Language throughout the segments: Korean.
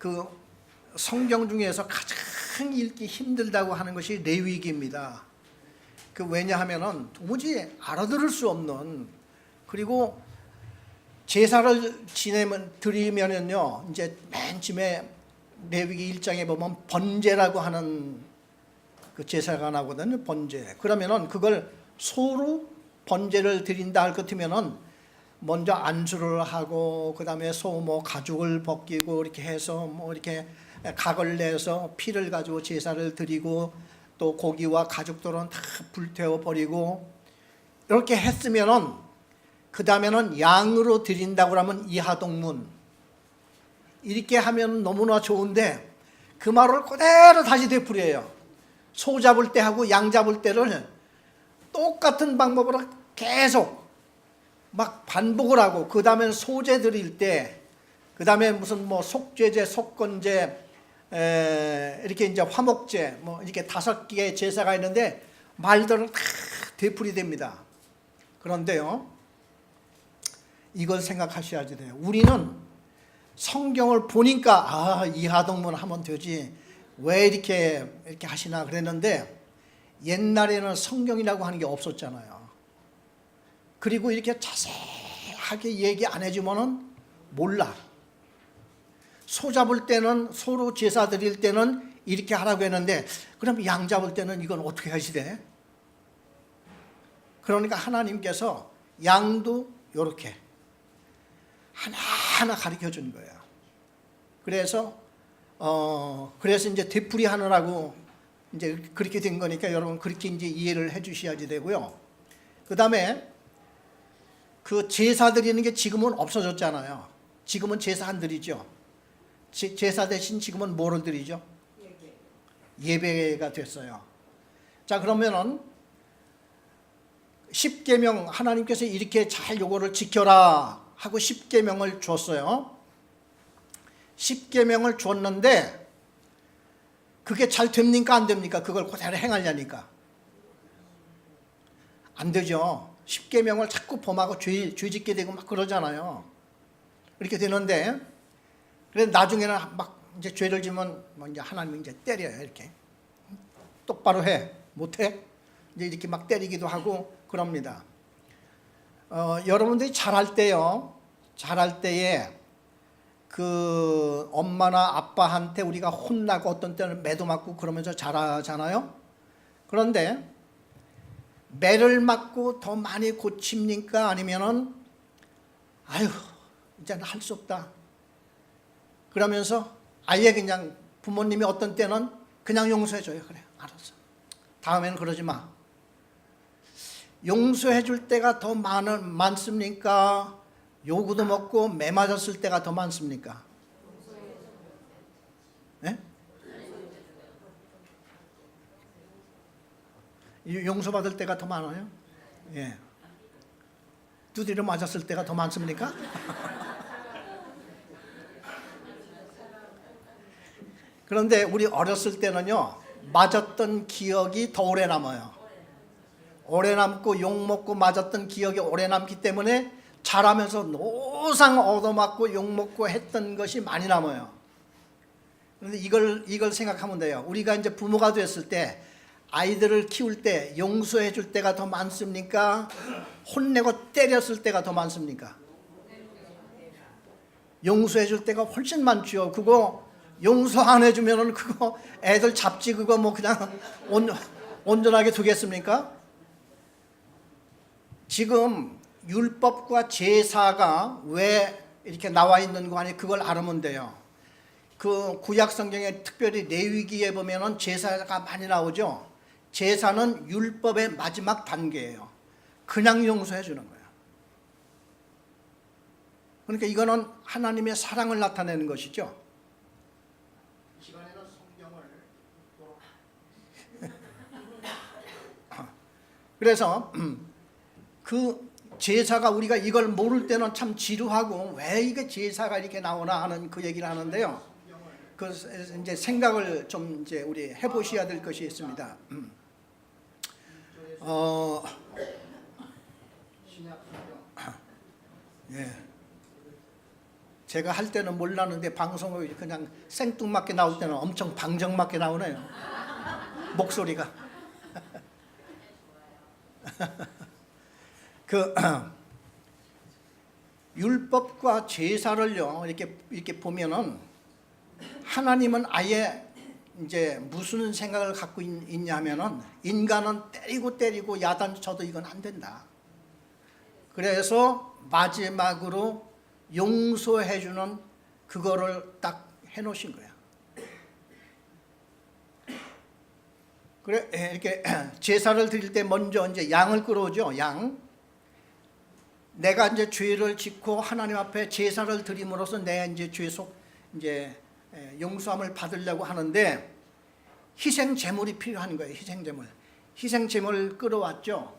그 성경 중에서 가장 읽기 힘들다고 하는 것이 레위기입니다. 그 왜냐하면은 도무지 알아들을 수 없는, 그리고 제사를 드리면은요, 이제 맨 처음에 레위기 1장에 보면 번제라고 하는 그 제사가 나오거든요. 번제. 그러면은 그걸 소로 번제를 드린다 할 것 같으면은 먼저 안수를 하고, 그 다음에 소 뭐 가죽을 벗기고 이렇게 해서 뭐 이렇게 각을 내서 피를 가지고 제사를 드리고, 또 고기와 가죽들은 다 불태워 버리고 이렇게 했으면은, 그 다음에는 양으로 드린다고 하면 이하동문 이렇게 하면 너무나 좋은데, 그 말을 그대로 다시 되풀이해요. 소 잡을 때 하고 양 잡을 때를 똑같은 방법으로 계속 막 반복을 하고, 그 다음에 소제 드릴 때, 그 다음에 무슨 뭐 속죄제, 속건제, 이렇게 이제 화목제, 뭐 이렇게 5개의 제사가 있는데 말들은 다 되풀이됩니다. 그런데요, 이걸 생각하셔야지 돼요. 우리는 성경을 보니까 이하동문 하면 되지, 왜 이렇게 하시나 그랬는데, 옛날에는 성경이라고 하는 게 없었잖아요. 그리고 이렇게 자세하게 얘기 안 해주면은 몰라. 소 잡을 때는, 소로 제사 드릴 때는 이렇게 하라고 했는데, 그럼 양 잡을 때는 이건 어떻게 하시대? 그러니까 하나님께서 양도 이렇게 하나하나 가르쳐 준 거예요. 그래서 이제 되풀이 하느라고 이제 그렇게 된 거니까, 여러분 그렇게 이제 이해를 해 주셔야지 되고요. 그 다음에 그 제사 드리는 게 지금은 없어졌잖아요. 지금은 제사 안 드리죠. 제사 대신 지금은 뭐를 드리죠? 예배가 됐어요. 자, 그러면은 십계명, 하나님께서 이렇게 잘 요거를 지켜라 하고 십계명을 줬어요. 십계명을 줬는데 그게 잘 됩니까 안 됩니까? 그걸 그대로 행하려니까 안 되죠. 십계명을 자꾸 범하고 죄 짓게 되고 막 그러잖아요. 이렇게 되는데, 그래서 나중에는 막 이제 죄를 지면 뭐 이제 하나님이 이제 때려요. 이렇게 똑바로 해, 못해? 이제 이렇게 막 때리기도 하고 그럽니다. 여러분들이 잘할 때요, 잘할 때에 그 엄마나 아빠한테 우리가 혼나고 어떤 때는 매도 맞고 그러면서 잘하잖아요. 그런데 매를 맞고 더 많이 고칩니까? 아니면은 아유 이제는 할 수 없다 그러면서 아예 그냥 부모님이 어떤 때는 그냥 용서해줘요. 그래, 알았어, 다음에는 그러지 마. 용서해줄 때가 더 많습니까? 요구도 먹고 매 맞았을 때가 더 많습니까? 네? 용서받을 때가 더 많아요? 예. 두드려 맞았을 때가 더 많습니까? 그런데 우리 어렸을 때는요, 맞았던 기억이 더 오래 남아요. 오래 남고 욕먹고 맞았던 기억이 오래 남기 때문에 자라면서 노상 얻어맞고 욕먹고 했던 것이 많이 남아요. 그런데 이걸 생각하면 돼요. 우리가 이제 부모가 됐을 때, 아이들을 키울 때 용서해 줄 때가 더 많습니까? 혼내고 때렸을 때가 더 많습니까? 용서해 줄 때가 훨씬 많죠. 그거 용서 안 해주면은 그거 애들 잡지 그거 뭐 그냥 온전하게 두겠습니까? 지금 율법과 제사가 왜 이렇게 나와 있는 거 아니, 그걸 알으면 돼요. 그 구약 성경에 특별히 레위기에 보면은 제사가 많이 나오죠. 제사는 율법의 마지막 단계예요. 그냥 용서해 주는 거예요. 그러니까 이거는 하나님의 사랑을 나타내는 것이죠. 이 시간에는 성경을 그래서 그 제사가, 우리가 이걸 모를 때는 참 지루하고 왜 이게 제사가 이렇게 나오나 하는 그 얘기를 하는데요. 그 이제 생각을 좀 이제 우리 해보셔야 될 것이 있습니다. 예. 제가 할 때는 몰랐는데 방송을 그냥 생뚱맞게 나올 때는 엄청 방정맞게 나오네요. 목소리가. 그 율법과 제사를요 이렇게 보면은 하나님은 아예 이제 무슨 생각을 갖고 있냐면은 인간은 때리고 야단 쳐도 이건 안 된다. 그래서 마지막으로 용서해주는 그거를 딱 해놓으신 거야. 그래 이렇게 제사를 드릴 때 먼저 이제 양을 끌어오죠. 양. 내가 이제 죄를 짓고 하나님 앞에 제사를 드림으로써 내 이제 죄속 이제 용서함을 받으려고 하는데 희생 제물이 필요한 거예요. 희생 제물을 끌어왔죠.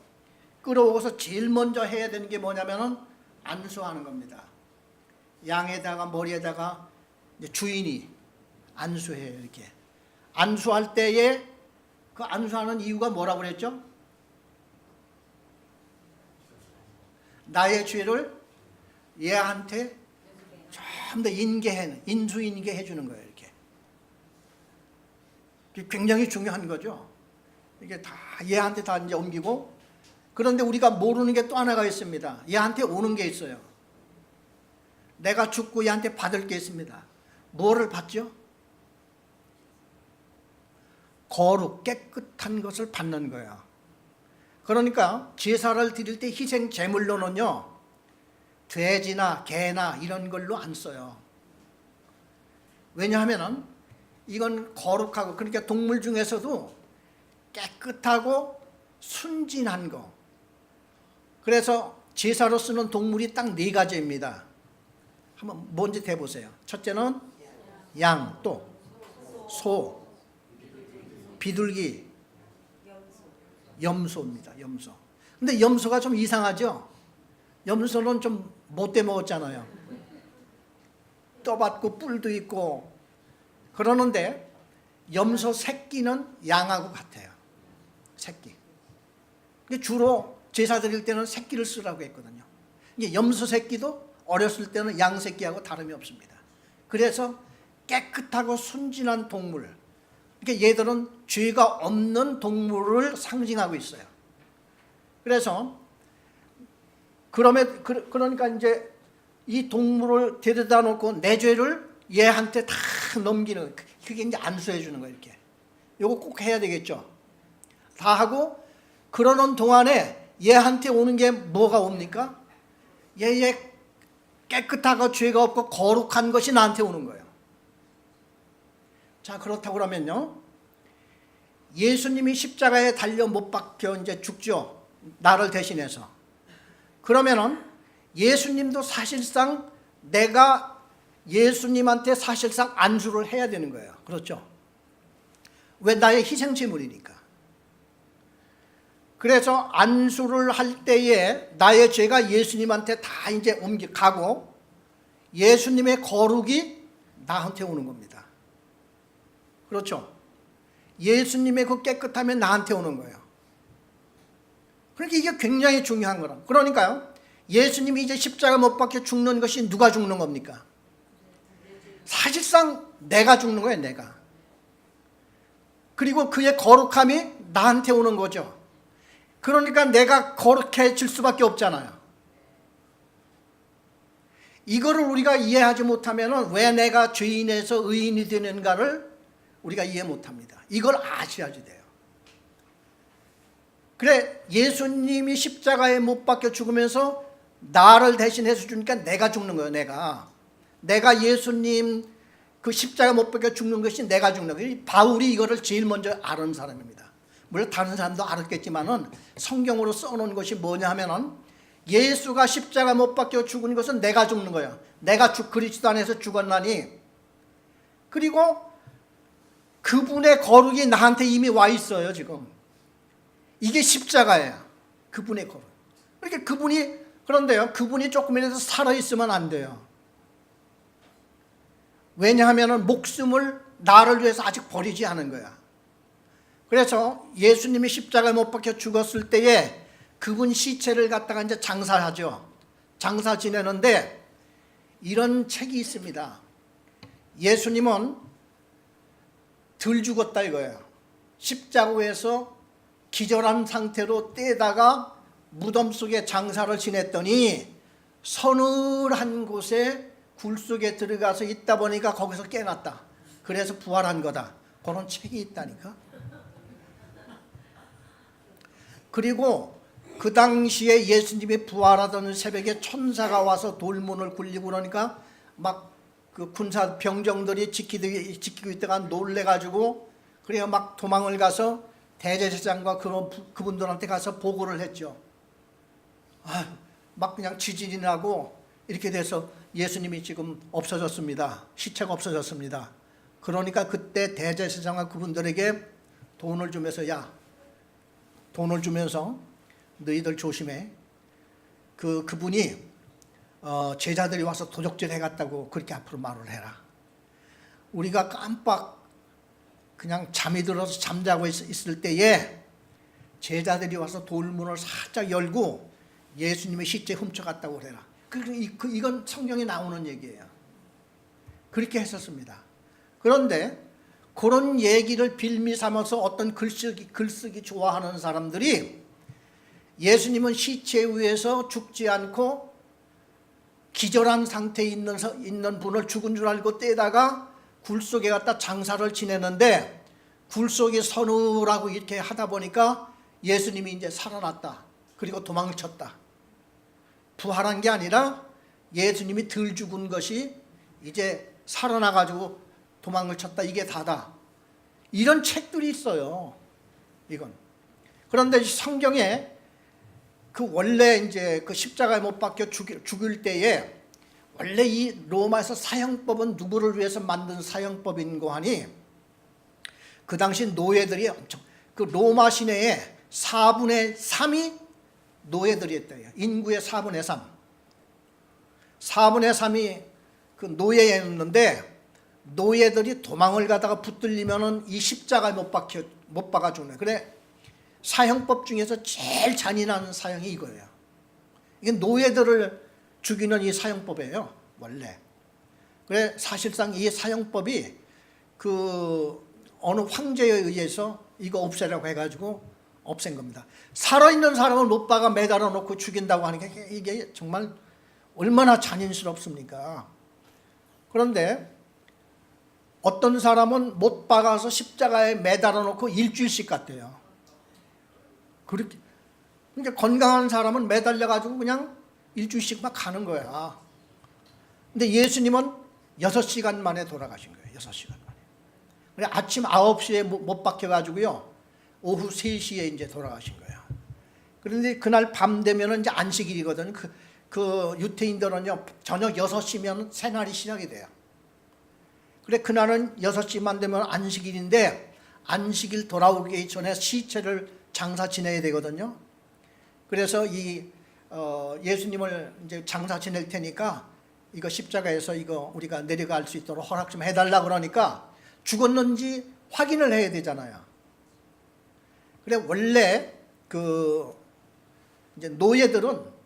끌어오고서 제일 먼저 해야 되는 게 뭐냐면은 안수하는 겁니다. 양에다가 머리에다가 이제 주인이 안수해요. 이렇게 안수할 때에 그 안수하는 이유가 뭐라고 그랬죠? 나의 죄를 얘한테 좀 더 인수인계해 주는 거예요. 이렇게 굉장히 중요한 거죠. 이게 다 얘한테 다 이제 옮기고, 그런데 우리가 모르는 게 또 하나가 있습니다. 얘한테 오는 게 있어요. 내가 죽고 얘한테 받을 게 있습니다. 뭐를 받죠? 거룩, 깨끗한 것을 받는 거예요. 그러니까 제사를 드릴 때 희생 제물로는요, 돼지나 개나 이런 걸로 안 써요. 왜냐하면은 이건 거룩하고, 그러니까 동물 중에서도 깨끗하고 순진한 거. 그래서 제사로 쓰는 동물이 딱 4가지입니다. 한번 뭔지 대보세요. 첫째는 양, 또 소, 비둘기, 염소입니다. 염소. 근데 염소가 좀 이상하죠? 염소는 좀 못돼 먹었잖아요. 떠받고 뿔도 있고 그러는데 염소 새끼는 양하고 같아요. 새끼. 주로 제사 드릴 때는 새끼를 쓰라고 했거든요. 이게 염소 새끼도 어렸을 때는 양 새끼하고 다름이 없습니다. 그래서 깨끗하고 순진한 동물, 그러니까 얘들은 죄가 없는 동물을 상징하고 있어요. 그래서 그러니까 이제 이 동물을 데려다 놓고 내 죄를 얘한테 다 넘기는, 그게 이제 안수해 주는 거예요. 이렇게 요거 꼭 해야 되겠죠. 다 하고 그러는 동안에 얘한테 오는 게 뭐가 옵니까? 얘 깨끗하고 죄가 없고 거룩한 것이 나한테 오는 거예요. 자, 그렇다고 그러면요, 예수님이 십자가에 달려 못 박혀 이제 죽죠. 나를 대신해서. 그러면은 예수님도 사실상 내가 예수님한테 사실상 안수를 해야 되는 거예요. 그렇죠? 왜? 나의 희생제물이니까. 그래서 안수를 할 때에 나의 죄가 예수님한테 다 이제 옮겨가고 예수님의 거룩이 나한테 오는 겁니다. 그렇죠? 예수님의 그 깨끗함이 나한테 오는 거예요. 그러니까 이게 굉장히 중요한 거라. 그러니까요, 예수님이 이제 십자가 못 박혀 죽는 것이 누가 죽는 겁니까? 사실상 내가 죽는 거예요. 내가. 그리고 그의 거룩함이 나한테 오는 거죠. 그러니까 내가 거룩해질 수밖에 없잖아요. 이거를 우리가 이해하지 못하면 왜 내가 죄인에서 의인이 되는가를 우리가 이해 못합니다. 이걸 아셔야지 돼요. 그래, 예수님이 십자가에 못 박혀 죽으면서 나를 대신해서 주니까 내가 죽는 거예요. 내가 예수님 그 십자가 못 박혀 죽는 것이 내가 죽는 거예요. 바울이 이거를 제일 먼저 아는 사람입니다. 물론 다른 사람도 알았겠지만은 성경으로 써놓은 것이 뭐냐 하면은 예수가 십자가 못 박혀 죽은 것은 내가 죽는 거예요. 내가 그리스도 안에서 죽었나니, 그리고 그분의 거룩이 나한테 이미 와 있어요. 지금 이게 십자가예요. 그분의 거룩. 그러니까 그런데요, 그분이 조금이라도 살아있으면 안 돼요. 왜냐하면 목숨을 나를 위해서 아직 버리지 않은 거야. 그래서 예수님이 십자가에 못 박혀 죽었을 때에 그분 시체를 갖다가 이제 장사하죠. 장사 지내는데 이런 책이 있습니다. 예수님은 덜 죽었다 이거예요. 십자가에서 기절한 상태로 떼다가 무덤 속에 장사를 지냈더니 서늘한 곳에 굴 속에 들어가서 있다 보니까 거기서 깨났다. 그래서 부활한 거다. 그런 책이 있다니까. 그리고 그 당시에 예수님이 부활하던 새벽에 천사가 와서 돌문을 굴리고 그러니까 막 그 군사 병정들이 지키고 있다가 놀래가지고 그래야 막 도망을 가서 대제사장과 그분들한테 가서 보고를 했죠. 막 그냥 지진이 나고 이렇게 돼서 예수님이 지금 없어졌습니다. 시체가 없어졌습니다. 그러니까 그때 대제사장과 그분들에게 돈을 주면서 돈을 주면서 너희들 조심해. 그분이 제자들이 와서 도적질 해갔다고 그렇게 앞으로 말을 해라. 우리가 깜빡 그냥 잠이 들어서 잠자고 있을 때에 제자들이 와서 돌문을 살짝 열고 예수님의 시체 훔쳐갔다고 그래라. 이건 성경에 나오는 얘기예요. 그렇게 했었습니다. 그런데 그런 얘기를 빌미 삼아서 어떤 글쓰기 좋아하는 사람들이 예수님은 시체 위에서 죽지 않고 기절한 상태에 있는 분을 죽은 줄 알고 떼다가 굴 속에 갖다 장사를 지내는데 굴 속에 서늘하고 이렇게 하다 보니까 예수님이 이제 살아났다. 그리고 도망을 쳤다. 부활한 게 아니라 예수님이 덜 죽은 것이 이제 살아나가지고 도망을 쳤다. 이게 다다. 이런 책들이 있어요. 이건. 그런데 성경에 원래 이제 그 십자가에 못 박혀 죽을 때에 원래 이 로마에서 사형법은 누구를 위해서 만든 사형법인고 하니 그 당시 노예들이 엄청 그 로마 시내에 4분의 3이 노예들이었대요. 인구의 4분의 3. 4분의 3이 그 노예였는데 노예들이 도망을 가다가 붙들리면은 이 십자가에 못 박아 주네. 그래 사형법 중에서 제일 잔인한 사형이 이거예요. 이게 노예들을 죽이는 이 사형법이에요. 원래. 그래 사실상 이 사형법이 그 어느 황제에 의해서 이거 없애라고 해가지고 없앤 겁니다. 살아있는 사람을 못 박아 매달아 놓고 죽인다고 하는 게 이게 정말 얼마나 잔인스럽습니까? 그런데 어떤 사람은 못 박아서 십자가에 매달아 놓고 일주일씩 갔대요. 그렇게 그러니까 건강한 사람은 매달려 가지고 그냥 일주일씩 막 가는 거야. 근데 예수님은 6시간 만에 돌아가신 거예요. 6시간 만에. 그래 아침 9시에 못 박혀 가지고요. 오후 3시에 이제 돌아가신 거예요. 그런데 그날 밤 되면은 이제 안식일이거든요. 그 유태인들은요. 저녁 6시면 새날이 시작이 돼요. 그래 그날은 6시만 되면 안식일인데 안식일 돌아오기 전에 시체를 장사 지내야 되거든요. 그래서 예수님을 이제 장사 지낼 테니까 이거 십자가에서 이거 우리가 내려갈 수 있도록 허락 좀 해달라 그러니까 죽었는지 확인을 해야 되잖아요. 그래 원래 이제 노예들은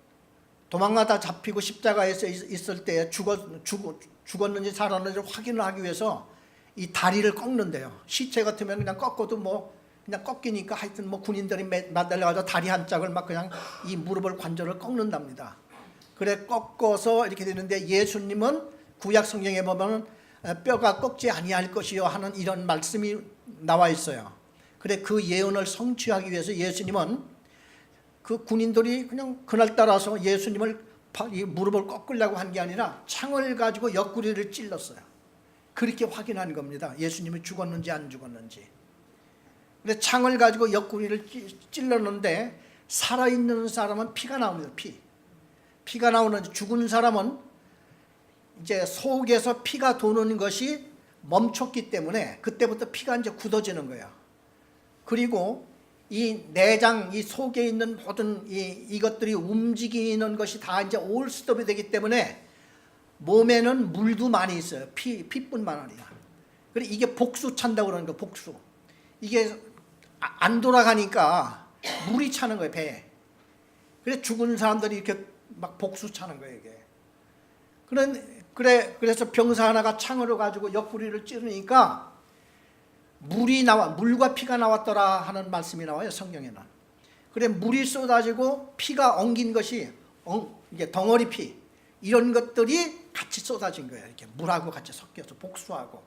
도망가다 잡히고 십자가에서 있을 때 죽었는지 살았는지 확인을 하기 위해서 이 다리를 꺾는데요. 시체 같으면 그냥 꺾어도 그냥 꺾이니까 하여튼 군인들이 매달려가지고 다리 한 짝을 막 그냥 이 무릎을 관절을 꺾는답니다. 그래 꺾어서 이렇게 되는데 예수님은 구약 성경에 보면 뼈가 꺾지 아니할 것이요 하는 이런 말씀이 나와 있어요. 그래 그 예언을 성취하기 위해서 예수님은 그 군인들이 그냥 그날따라서 예수님을 이 무릎을 꺾으려고 한 게 아니라 창을 가지고 옆구리를 찔렀어요. 그렇게 확인한 겁니다. 예수님이 죽었는지 안 죽었는지. 근데 창을 가지고 옆구리를 찔렀는데 살아있는 사람은 피가 나옵니다. 피가 나오는데 죽은 사람은 이제 속에서 피가 도는 것이 멈췄기 때문에 그때부터 피가 이제 굳어지는 거예요. 그리고 이 내장, 이 속에 있는 모든 이것들이 움직이는 것이 다 이제 올 스톱이 되기 때문에 몸에는 물도 많이 있어요. 피뿐만 아니라. 그래 이게 복수 찬다고 그러는 거예요. 복수. 이게 안 돌아가니까 물이 차는 거예요. 배에. 그래 죽은 사람들이 이렇게 막 복수 차는 거예요. 이게. 그래서 병사 하나가 창으로 가지고 옆구리를 찌르니까 물과 피가 나왔더라 하는 말씀이 나와요, 성경에는. 그래, 물이 쏟아지고 피가 엉긴 것이 이게 덩어리 피, 이런 것들이 같이 쏟아진 거예요. 이렇게 물하고 같이 섞여서 복수하고.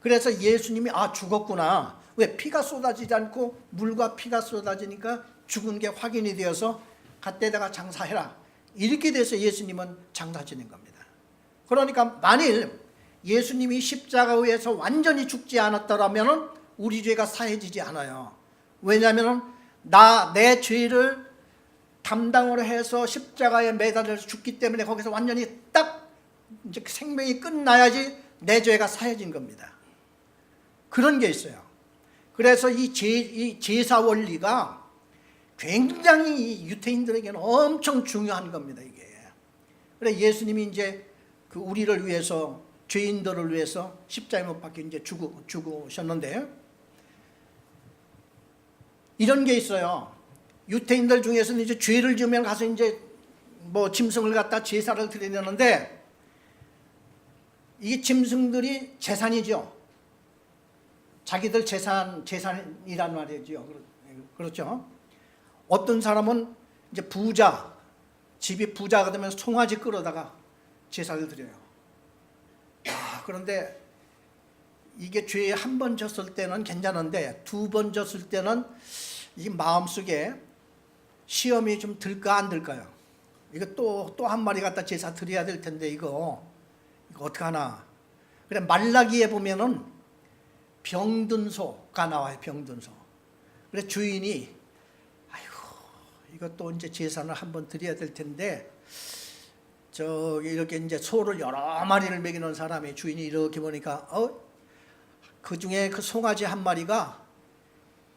그래서 예수님이 죽었구나. 왜? 피가 쏟아지지 않고 물과 피가 쏟아지니까 죽은 게 확인이 되어서 갓데다가 장사해라. 이렇게 돼서 예수님은 장사 지낸 겁니다. 그러니까 만일 예수님이 십자가에서 완전히 죽지 않았더라면 우리 죄가 사해지지 않아요. 왜냐하면 내 죄를 담당으로 해서 십자가에 매달려서 죽기 때문에 거기서 완전히 딱 이제 생명이 끝나야지 내 죄가 사해진 겁니다. 그런 게 있어요. 그래서 이 제사 원리가 굉장히 유태인들에게는 엄청 중요한 겁니다, 이게. 그래, 예수님이 이제 우리를 위해서, 죄인들을 위해서 십자가에 못 박혀 이제 죽으셨는데, 이런 게 있어요. 유태인들 중에서는 이제 죄를 지으면 가서 이제 짐승을 갖다 제사를 드리려는데, 이게 짐승들이 재산이죠. 자기들 재산이란 말이죠. 그렇죠. 어떤 사람은 이제 집이 부자가 되면 송아지 끌어다가 제사를 드려요. 그런데 이게 죄에 한 번 졌을 때는 괜찮은데 2번 졌을 때는 이 마음속에 시험이 좀 들까 안 들까요? 이거 또 한 마리 갖다 제사 드려야 될 텐데 이거 어떡하나. 그래, 말라기에 보면은 병든 소가 나와요. 병든 소. 그래, 주인이 이것도 이제 제사는 한번 드려야 될 텐데, 이렇게 이제 소를 여러 마리를 먹이는 사람의 주인이 이렇게 보니까, 그 중에 그 송아지 한 마리가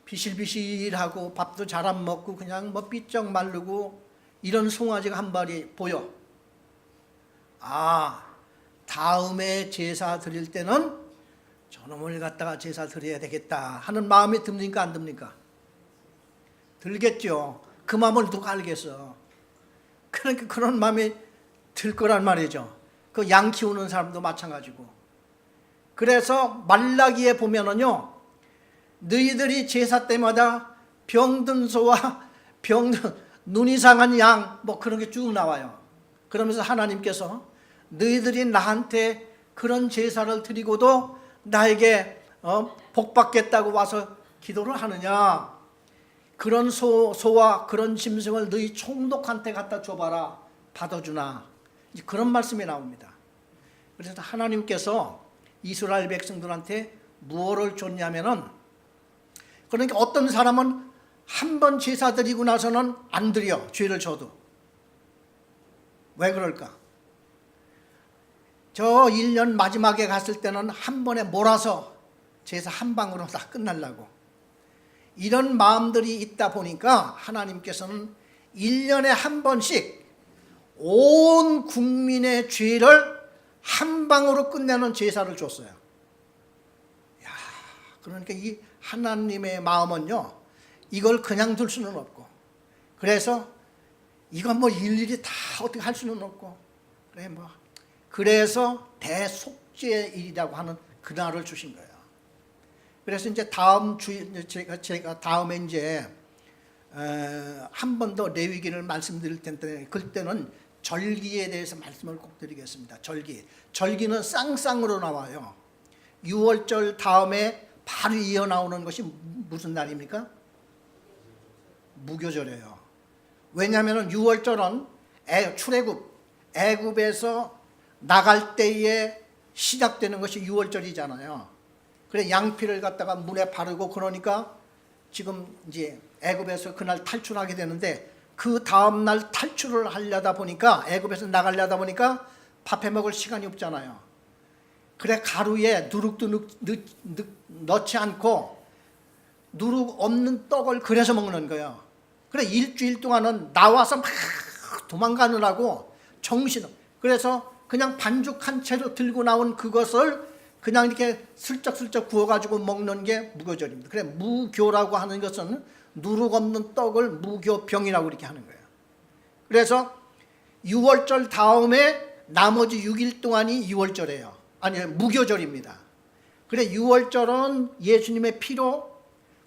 비실비실하고 밥도 잘 안 먹고 그냥 삐쩍 마르고 이런 송아지가 한 마리 보여. 다음에 제사 드릴 때는 저놈을 갖다가 제사 드려야 되겠다 하는 마음이 듭니까, 안 듭니까? 들겠죠. 그 마음을 누가 알겠어. 그러니까 그런 마음이 들 거란 말이죠. 그 양 키우는 사람도 마찬가지고. 그래서 말라기에 보면은요, 너희들이 제사 때마다 병든 소와 눈 이상한 양 그런 게 쭉 나와요. 그러면서 하나님께서 너희들이 나한테 그런 제사를 드리고도 나에게 복 받겠다고 와서 기도를 하느냐? 그런 소와 그런 짐승을 너희 총독한테 갖다 줘봐라. 받아주나. 이제 그런 말씀이 나옵니다. 그래서 하나님께서 이스라엘 백성들한테 무엇을 줬냐면은, 그러니까 어떤 사람은 한 번 제사 드리고 나서는 안 드려, 죄를 져도. 왜 그럴까? 저 1년 마지막에 갔을 때는 한 번에 몰아서 제사 한 방으로 다 끝나려고. 이런 마음들이 있다 보니까 하나님께서는 1년에 한 번씩 온 국민의 죄를 한 방으로 끝내는 제사를 줬어요. 그러니까 이 하나님의 마음은요, 이걸 그냥 둘 수는 없고, 그래서 이건 일일이 다 어떻게 할 수는 없고, 그래서 대속죄일이라고 하는 그날을 주신 거예요. 그래서 이제 제가 다음에 이제 한 번 더 레위기를 말씀드릴 텐데, 그때는 절기에 대해서 말씀을 꼭 드리겠습니다. 절기는 쌍쌍으로 나와요. 6월절 다음에 바로 이어 나오는 것이 무슨 날입니까? 무교절이에요. 왜냐하면 6월절은 애굽에서 나갈 때에 시작되는 것이 6월절이잖아요. 그래, 양피를 갖다가 문에 바르고, 그러니까 지금 이제 애굽에서 그날 탈출하게 되는데, 그 다음 날 탈출을 하려다 보니까, 애굽에서 나가려다 보니까 밥해 먹을 시간이 없잖아요. 그래, 가루에 누룩도 넣지 않고 누룩 없는 떡을 그래서 먹는 거예요. 그래, 일주일 동안은 나와서 막 도망가느라고 그래서 그냥 반죽한 채로 들고 나온 그것을 그냥 이렇게 슬쩍슬쩍 구워가지고 먹는 게 무교절입니다. 그래, 무교라고 하는 것은 누룩 없는 떡을 무교병이라고 이렇게 하는 거예요. 그래서 6월절 다음에 나머지 6일 동안이 유월절이에요. 아니, 무교절입니다. 그래, 유월절은 예수님의 피로,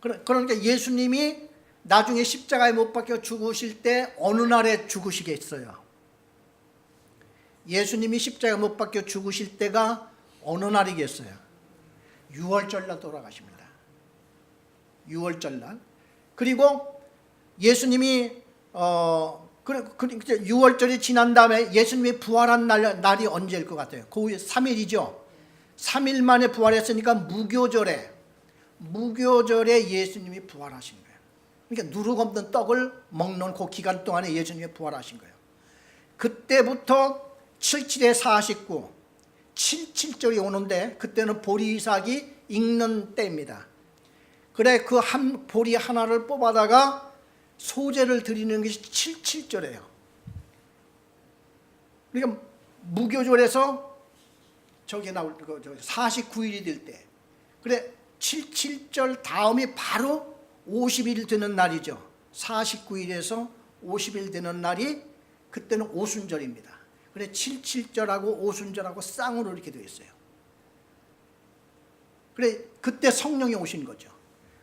그러니까 예수님이 나중에 십자가에 못 박혀 죽으실 때 어느 날에 죽으시겠어요? 예수님이 십자가에 못 박혀 죽으실 때가 어느 날이겠어요? 유월절날 돌아가십니다. 유월절날. 그리고 예수님이 유월절이 지난 다음에 예수님이 부활한 날이 언제일 것 같아요? 그 후에 3일이죠. 3일 만에 부활했으니까 무교절에 예수님이 부활하신 거예요. 그러니까 누룩 없는 떡을 먹는 그 기간 동안에 예수님이 부활하신 거예요. 그때부터 77에 49, 77절이 오는데 그때는 보리 이삭이 익는 때입니다. 그래, 그 한 보리 하나를 뽑아다가 소제를 드리는 것이 77절이에요. 그러니까 무교절에서 저게 나올 49일이 될 때, 그래 77절 다음이 바로 50일 되는 날이죠. 49일에서 50일 되는 날이 그때는 오순절입니다. 그래 77절하고 오순절하고 쌍으로 이렇게 되어 있어요. 그래 그때 성령이 오신 거죠.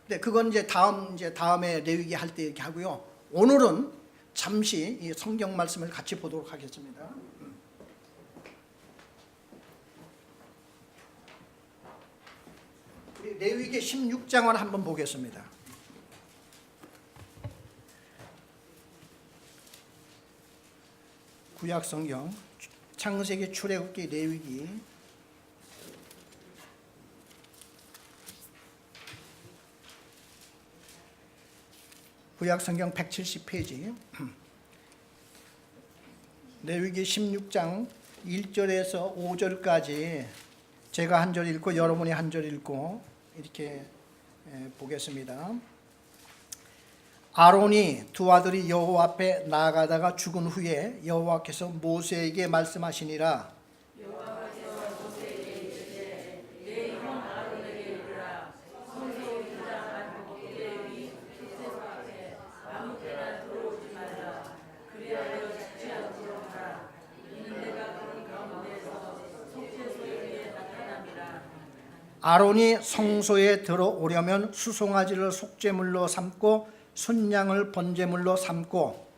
그래 그건 이제 다음에 레위기 할 때 이렇게 하고요. 오늘은 잠시 이 성경 말씀을 같이 보도록 하겠습니다. 우리 레위기 16장을 한번 보겠습니다. 구약 성경 창세기, 출애굽기, 레위기. 구약 성경 170페이지. 레위기 16장 1절에서 5절까지 제가 한 절 읽고 여러분이 한 절 읽고 이렇게 보겠습니다. 아론이 두 아들이 여호와 앞에 나아가다가 죽은 후에 여호와께서 모세에게 말씀하시니라. 아론이 성소에 들어오려면 수송아지를 속죄물로 삼고 순양을 번제물로 삼고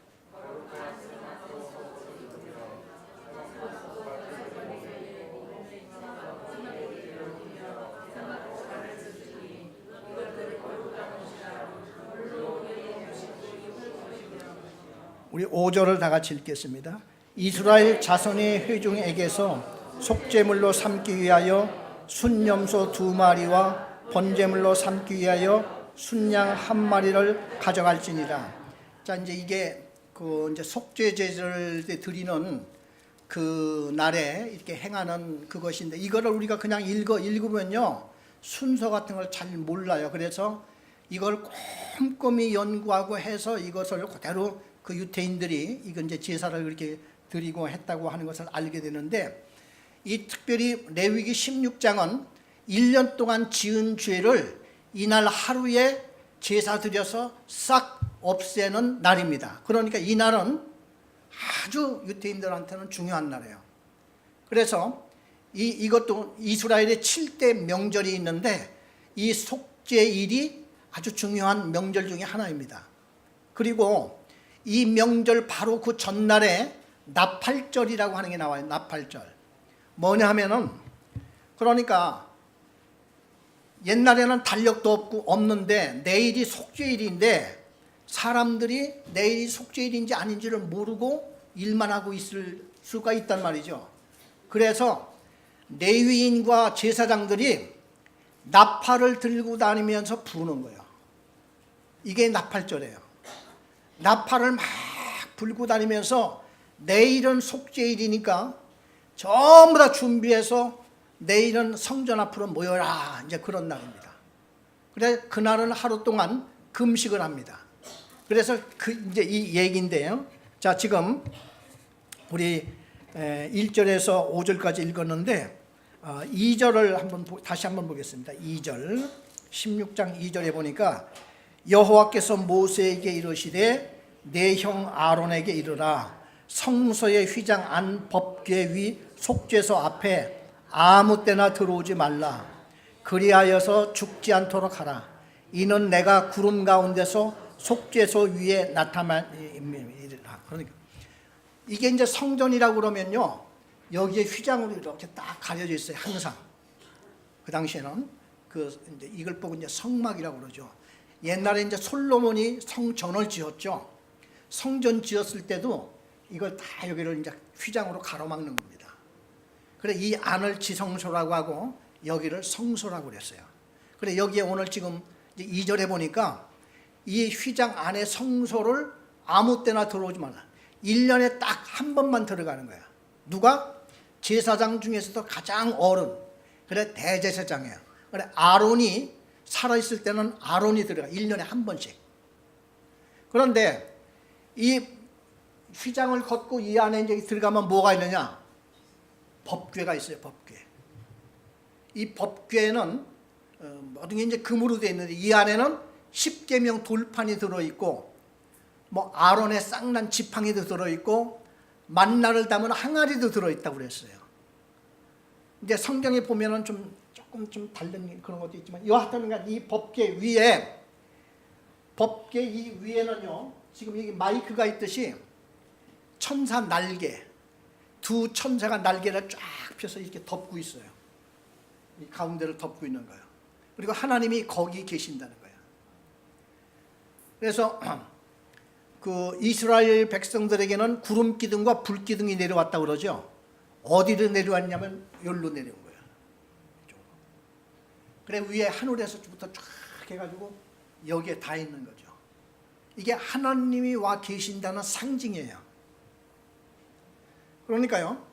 우리 5절을 다 같이 읽겠습니다. 이스라엘 자손의 회중에게서 속죄물로 삼기 위하여 순염소 2마리와 번제물로 삼기 위하여 순양 1마리를 가져갈지니라. 자, 이제 이게 이제 속죄 제사를 드리는 그 날에 이렇게 행하는 그것인데, 이거를 우리가 그냥 읽으면요 순서 같은 걸 잘 몰라요. 그래서 이걸 꼼꼼히 연구하고 해서 이것을 그대로 그 유대인들이 이건 이제 제사를 그렇게 드리고 했다고 하는 것을 알게 되는데, 이 특별히 레위기 16장은 1년 동안 지은 죄를 이날 하루에 제사 드려서 싹 없애는 날입니다. 그러니까 이 날은 아주 유대인들한테는 중요한 날이에요. 그래서 이것도 이스라엘의 7대 명절이 있는데 이 속죄일이 아주 중요한 명절 중에 하나입니다. 그리고 이 명절 바로 그 전날에 나팔절이라고 하는 게 나와요. 나팔절. 뭐냐 하면은, 그러니까 옛날에는 달력도 없는데 내일이 속죄일인데 사람들이 내일이 속죄일인지 아닌지를 모르고 일만 하고 있을 수가 있단 말이죠. 그래서 레위인과 제사장들이 나팔을 들고 다니면서 부는 거예요. 이게 나팔절이에요. 나팔을 막 불고 다니면서 내일은 속죄일이니까 전부 다 준비해서 내일은 성전 앞으로 모여라, 이제 그런 날입니다. 그래 그날은 하루 동안 금식을 합니다. 그래서 이제 이 얘기인데요. 자, 지금 우리 1절에서 5절까지 읽었는데 2절을 다시 한번 보겠습니다. 2절 16장 2절에 보니까 여호와께서 모세에게 이르시되 내 형 아론에게 이르라. 성소의 휘장 안 법궤 위 속죄소 앞에 아무 때나 들어오지 말라. 그리하여서 죽지 않도록 하라. 이는 내가 구름 가운데서 속죄소 위에 나타나리라. 그러니까 이게 이제 성전이라고 그러면요, 여기에 휘장으로 이렇게 딱 가려져 있어요. 항상 그 당시에는 이제 이걸 보고 이제 성막이라고 그러죠. 옛날에 이제 솔로몬이 성전을 지었죠. 성전 지었을 때도 이걸 다 여기를 이제 휘장으로 가로막는 겁니다. 그래 이 안을 지성소라고 하고 여기를 성소라고 그랬어요. 그래 여기에 오늘 지금 2절에 보니까 이 휘장 안에 성소를 아무 때나 들어오지 말라. 1년에 딱 한 번만 들어가는 거야. 누가? 제사장 중에서도 가장 어른. 그래 대제사장이에요. 그래 아론이 살아있을 때는 아론이 들어가. 1년에 한 번씩. 그런데 이 휘장을 걷고 이 안에 이제 들어가면 뭐가 있느냐? 법궤가 있어요. 법궤. 이 법궤는 모든 게 이제 금으로 되어 있는데 이 안에는 십계명 돌판이 들어있고 뭐 아론의 쌍난 지팡이도 들어있고 만나를 담은 항아리도 들어있다고 그랬어요. 이제 성경에 보면은 조금 다른 그런 것도 있지만 여하튼 이 법궤 위에 법궤 이 위에는요 지금 여기 마이크가 있듯이 천사 날개 두 천사가 날개를 쫙 펴서 이렇게 덮고 있어요. 이 가운데를 덮고 있는 거예요. 그리고 하나님이 거기 계신다는 거예요. 그래서 그 이스라엘 백성들에게는 구름 기둥과 불 기둥이 내려왔다고 그러죠. 어디로 내려왔냐면 여기로 내려온 거예요. 이쪽으로. 그래 위에 하늘에서부터 쫙 해가지고 여기에 다 있는 거죠. 이게 하나님이 와 계신다는 상징이에요. 그러니까요,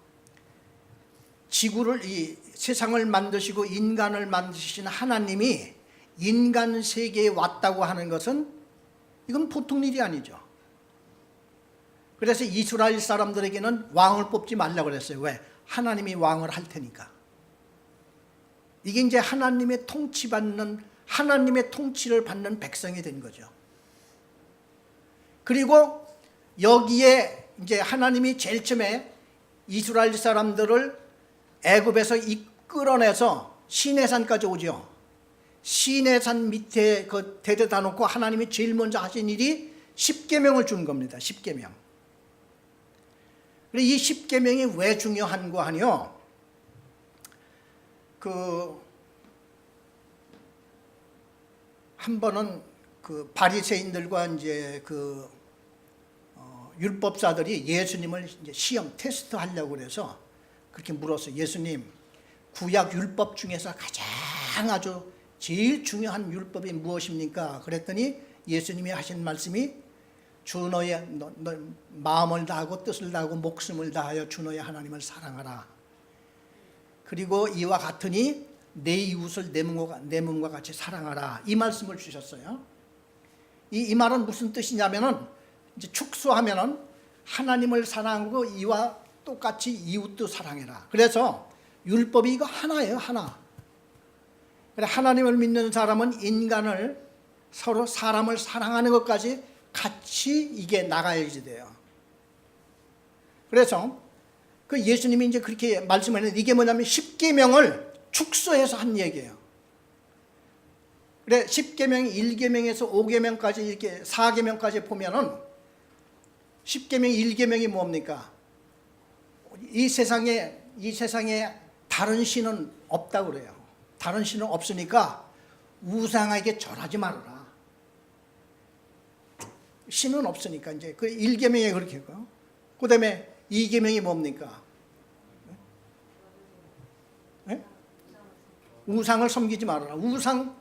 지구를 이 세상을 만드시고 인간을 만드신 하나님이 인간 세계에 왔다고 하는 것은 이건 보통 일이 아니죠. 그래서 이스라엘 사람들에게는 왕을 뽑지 말라고 그랬어요. 왜? 하나님이 왕을 할 테니까. 이게 이제 하나님의 통치받는, 하나님의 통치를 받는 백성이 된 거죠. 그리고 여기에 이제 하나님이 제일 처음에 이스라엘 사람들을 애굽에서 이끌어내서 시내산까지 오죠. 시내산 밑에 그 데려다 놓고 하나님이 제일 먼저 하신 일이 십계명을 준 겁니다. 십계명. 이 십계명이 왜 중요한고 하니요. 한 번은 그 바리새인들과 이제 율법사들이 예수님을 이제 시험 테스트 하려고 그래서 그렇게 물었어요. 예수님, 구약 율법 중에서 가장 아주 제일 중요한 율법이 무엇입니까? 그랬더니 예수님이 하신 말씀이 주 너의 마음을 다하고 뜻을 다하고 목숨을 다하여 주 너의 하나님을 사랑하라. 그리고 이와 같으니 내 이웃을 내 몸과 같이 사랑하라. 이 말씀을 주셨어요. 이 말은 무슨 뜻이냐면은 이제 축소하면은 하나님을 사랑하고 이와 똑같이 이웃도 사랑해라. 그래서 율법이 이거 하나예요, 하나. 그래 하나님을 믿는 사람은 인간을 서로 사람을 사랑하는 것까지 같이 이게 나가야지 돼요. 그래서 그 예수님이 이제 그렇게 말씀하는데 이게 뭐냐면 십계명을 축소해서 한 얘기예요. 그래 십계명 1계명에서 5계명까지 이렇게 4계명까지 보면은 십계명 1계명이 뭡니까? 이 세상에 다른 신은 없다고 그래요. 다른 신은 없으니까 우상에게 절하지 말아라. 신은 없으니까 이제 그 1계명에 그렇게 했고요. 그 다음에 2계명이 뭡니까? 네? 우상을 섬기지 말아라. 우상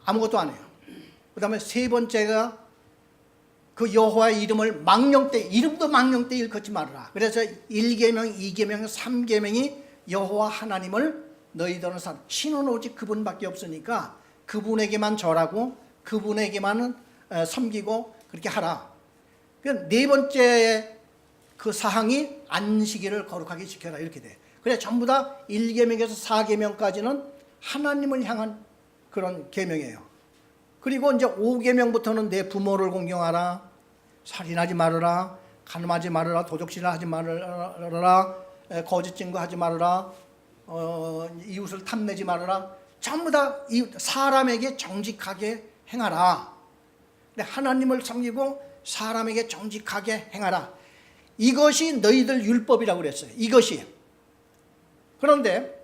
아무것도 안 해요. 그 다음에 세 번째가 그 여호와의 이름을 망령되 이름도 망령되 일컫지 말아라. 그래서 1계명, 2계명, 3계명이 여호와 하나님을 너희들은 신은 오직 그분밖에 없으니까 그분에게만 절하고 그분에게만 섬기고 그렇게 하라. 네 번째 그 사항이 안식일을 거룩하게 지켜라 이렇게 돼. 그래 전부 다 1계명에서 4계명까지는 하나님을 향한 그런 계명이에요. 그리고 이제 5계명부터는 내 부모를 공경하라, 살인하지 말아라, 간음하지 말아라, 도적질을 하지 말아라, 거짓 증거하지 말아라, 이웃을 탐내지 말아라. 전부 다 사람에게 정직하게 행하라. 근데 하나님을 섬기고 사람에게 정직하게 행하라. 이것이 너희들 율법이라고 그랬어요. 이것이. 그런데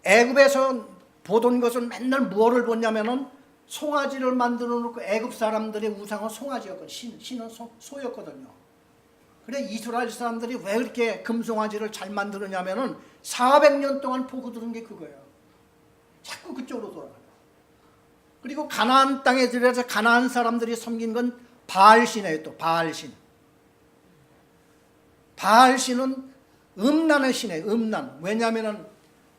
애굽에서 보던 것은 맨날 무엇을 보냐면은 송아지를 만들어 놓고 애굽 사람들의 우상은 송아지였거든요. 신은 소였거든요. 그래 이스라엘 사람들이 왜 그렇게 금송아지를 잘 만들었냐면은 400년 동안 보고 들은 게 그거예요. 자꾸 그쪽으로 돌아가요. 그리고 가나안 땅에 들어서 가나안 사람들이 섬긴 건 바알신이에요. 또 바알신. 바알신은 음란의 신이에요. 음란. 왜냐하면은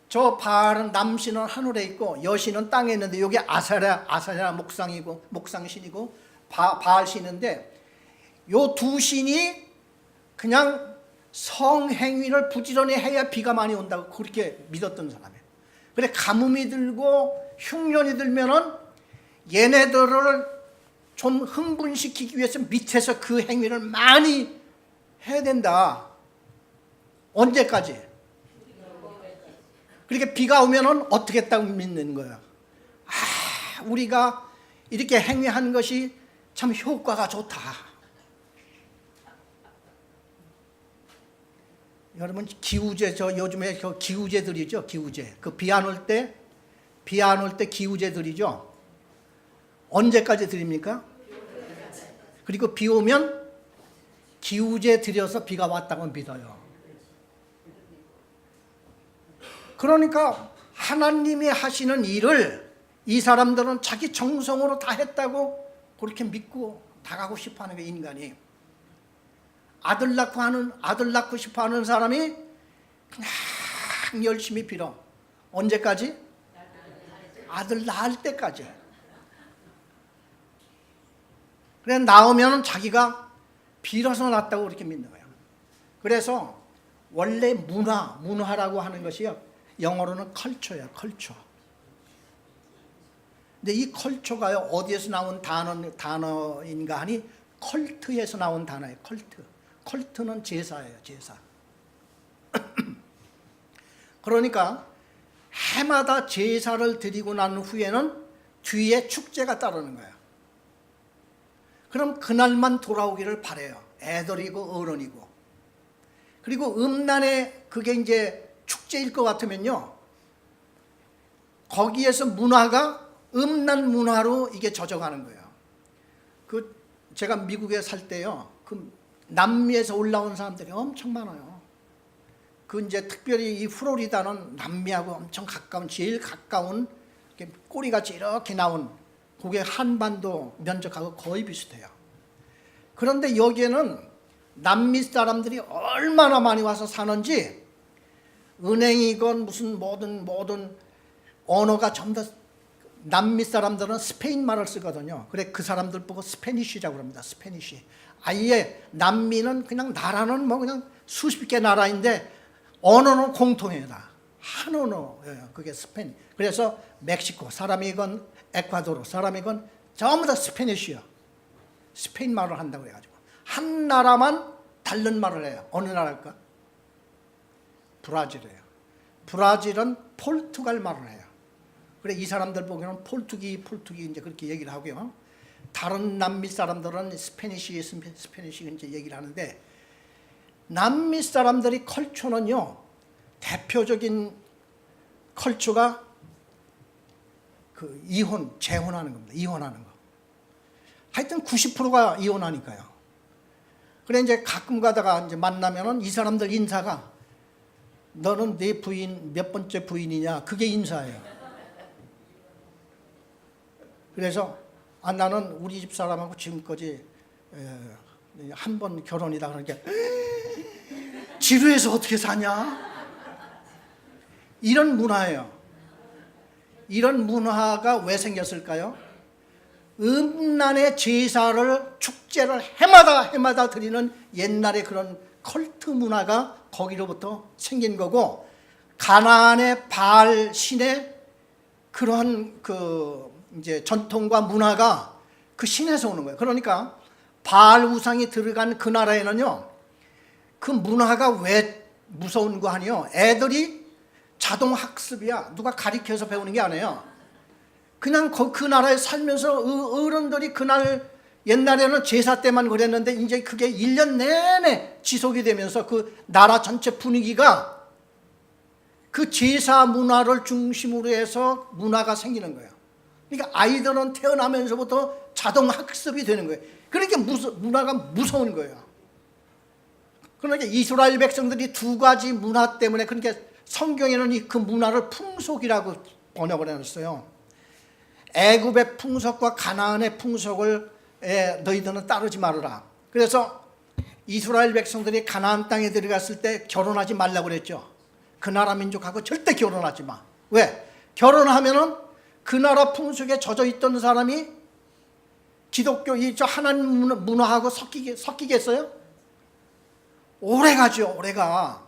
저 바알은 남신은 하늘에 있고 여신은 땅에 있는데 여기 아사랴 목상신이고 바알신인데 요 두 신이 그냥 성행위를 부지런히 해야 비가 많이 온다고 그렇게 믿었던 사람이에요. 그래 가뭄이 들고 흉년이 들면은 얘네들을 좀 흥분시키기 위해서 밑에서 그 행위를 많이 해야 된다. 언제까지? 그렇게 비가 오면은 어떻게 했다고 믿는 거야. 우리가 이렇게 행위한 것이 참 효과가 좋다. 여러분 기우제 요즘에 그 기우제들이죠. 기우제. 그 비 안 올 때 기우제 드리죠. 언제까지 드립니까? 그리고 비 오면 기우제 드려서 비가 왔다고 믿어요. 그러니까 하나님이 하시는 일을 이 사람들은 자기 정성으로 다 했다고 그렇게 믿고 다가고 싶어하는 게 인간이. 아들 낳고 싶어하는 사람이 그냥 열심히 빌어. 언제까지? 아들 낳을 때까지. 그래 나오면 자기가 빌어서 낳았다고 그렇게 믿는 거예요. 그래서 원래 문화라고 하는 것이요. 영어로는 컬처예요. 컬처. 근데 이 컬처가요. 어디에서 나온 단어인가 하니 컬트에서 나온 단어예요. 컬트. 컬트는 제사예요. 제사. 그러니까 해마다 제사를 드리고 난 후에는 뒤에 축제가 따르는 거예요. 그럼 그날만 돌아오기를 바래요. 애들이고 어른이고. 그리고 음란에 그게 이제 축제일 것 같으면요. 거기에서 문화가 음란 문화로 이게 젖어가는 거예요. 제가 미국에 살 때요. 남미에서 올라온 사람들이 엄청 많아요. 이제 특별히 이 플로리다는 남미하고 엄청 가까운, 제일 가까운 꼬리같이 이렇게 나온 그게 한반도 면적하고 거의 비슷해요. 그런데 여기에는 남미 사람들이 얼마나 많이 와서 사는지 은행이건 무슨 모든 언어가 전부 다 남미 사람들은 스페인 말을 쓰거든요. 그래 그 사람들 보고 스페니쉬라고 합니다. 스페니쉬. 아예 남미는 그냥 나라는 뭐 그냥 수십 개 나라인데 언어는 공통해요. 다. 한 언어예요. 그게 스페인. 그래서 멕시코 사람이건 에콰도르 사람이건 전부 다 스페니쉬야. 스페인 말을 한다고 해가지고 한 나라만 다른 말을 해요. 어느 나라일까? 브라질이에요. 브라질은 포르투갈 말을 해요. 그래 이 사람들 보기에는 포르투기 이제 그렇게 얘기를 하고요. 다른 남미 사람들은 스페니쉬 이제 얘기를 하는데 남미 사람들이 컬처는요. 대표적인 컬처가 재혼하는 겁니다. 이혼하는 거. 하여튼 90%가 이혼하니까요. 그래 이제 가끔 가다가 이제 만나면은 이 사람들 인사가 너는 네 부인 몇 번째 부인이냐 그게 인사예요. 그래서 나는 우리 집 사람하고 지금까지 한 번 결혼이다 그러니까 지루해서 어떻게 사냐? 이런 문화예요. 이런 문화가 왜 생겼을까요? 음란의 제사를 축제를 해마다 드리는 옛날의 그런 컬트 문화가 거기로부터 생긴 거고 가나안의 바알 신의 그러한 이제 전통과 문화가 그 신에서 오는 거예요. 그러니까 바알 우상이 들어간 그 나라에는요, 그 문화가 왜 무서운 거 아니요? 애들이 자동 학습이야. 누가 가르쳐서 배우는 게 아니에요. 그냥 그 나라에 살면서 어른들이 그날 옛날에는 제사 때만 그랬는데 이제 그게 1년 내내 지속이 되면서 그 나라 전체 분위기가 그 제사 문화를 중심으로 해서 문화가 생기는 거예요. 그러니까 아이들은 태어나면서부터 자동 학습이 되는 거예요. 그러니까 문화가 무서운 거예요. 그러니까 이스라엘 백성들이 두 가지 문화 때문에, 그러니까 성경에는 그 문화를 풍속이라고 번역을 해놨어요. 애굽의 풍속과 가나안의 풍속을 너희들은 따르지 말아라. 그래서 이스라엘 백성들이 가나안 땅에 들어갔을 때 결혼하지 말라고 그랬죠. 그 나라 민족하고 절대 결혼하지 마. 왜? 결혼하면은 그 나라 풍속에 젖어 있던 사람이 기독교 저 하나님 문화하고 섞이겠어요? 오래가죠. 오래가.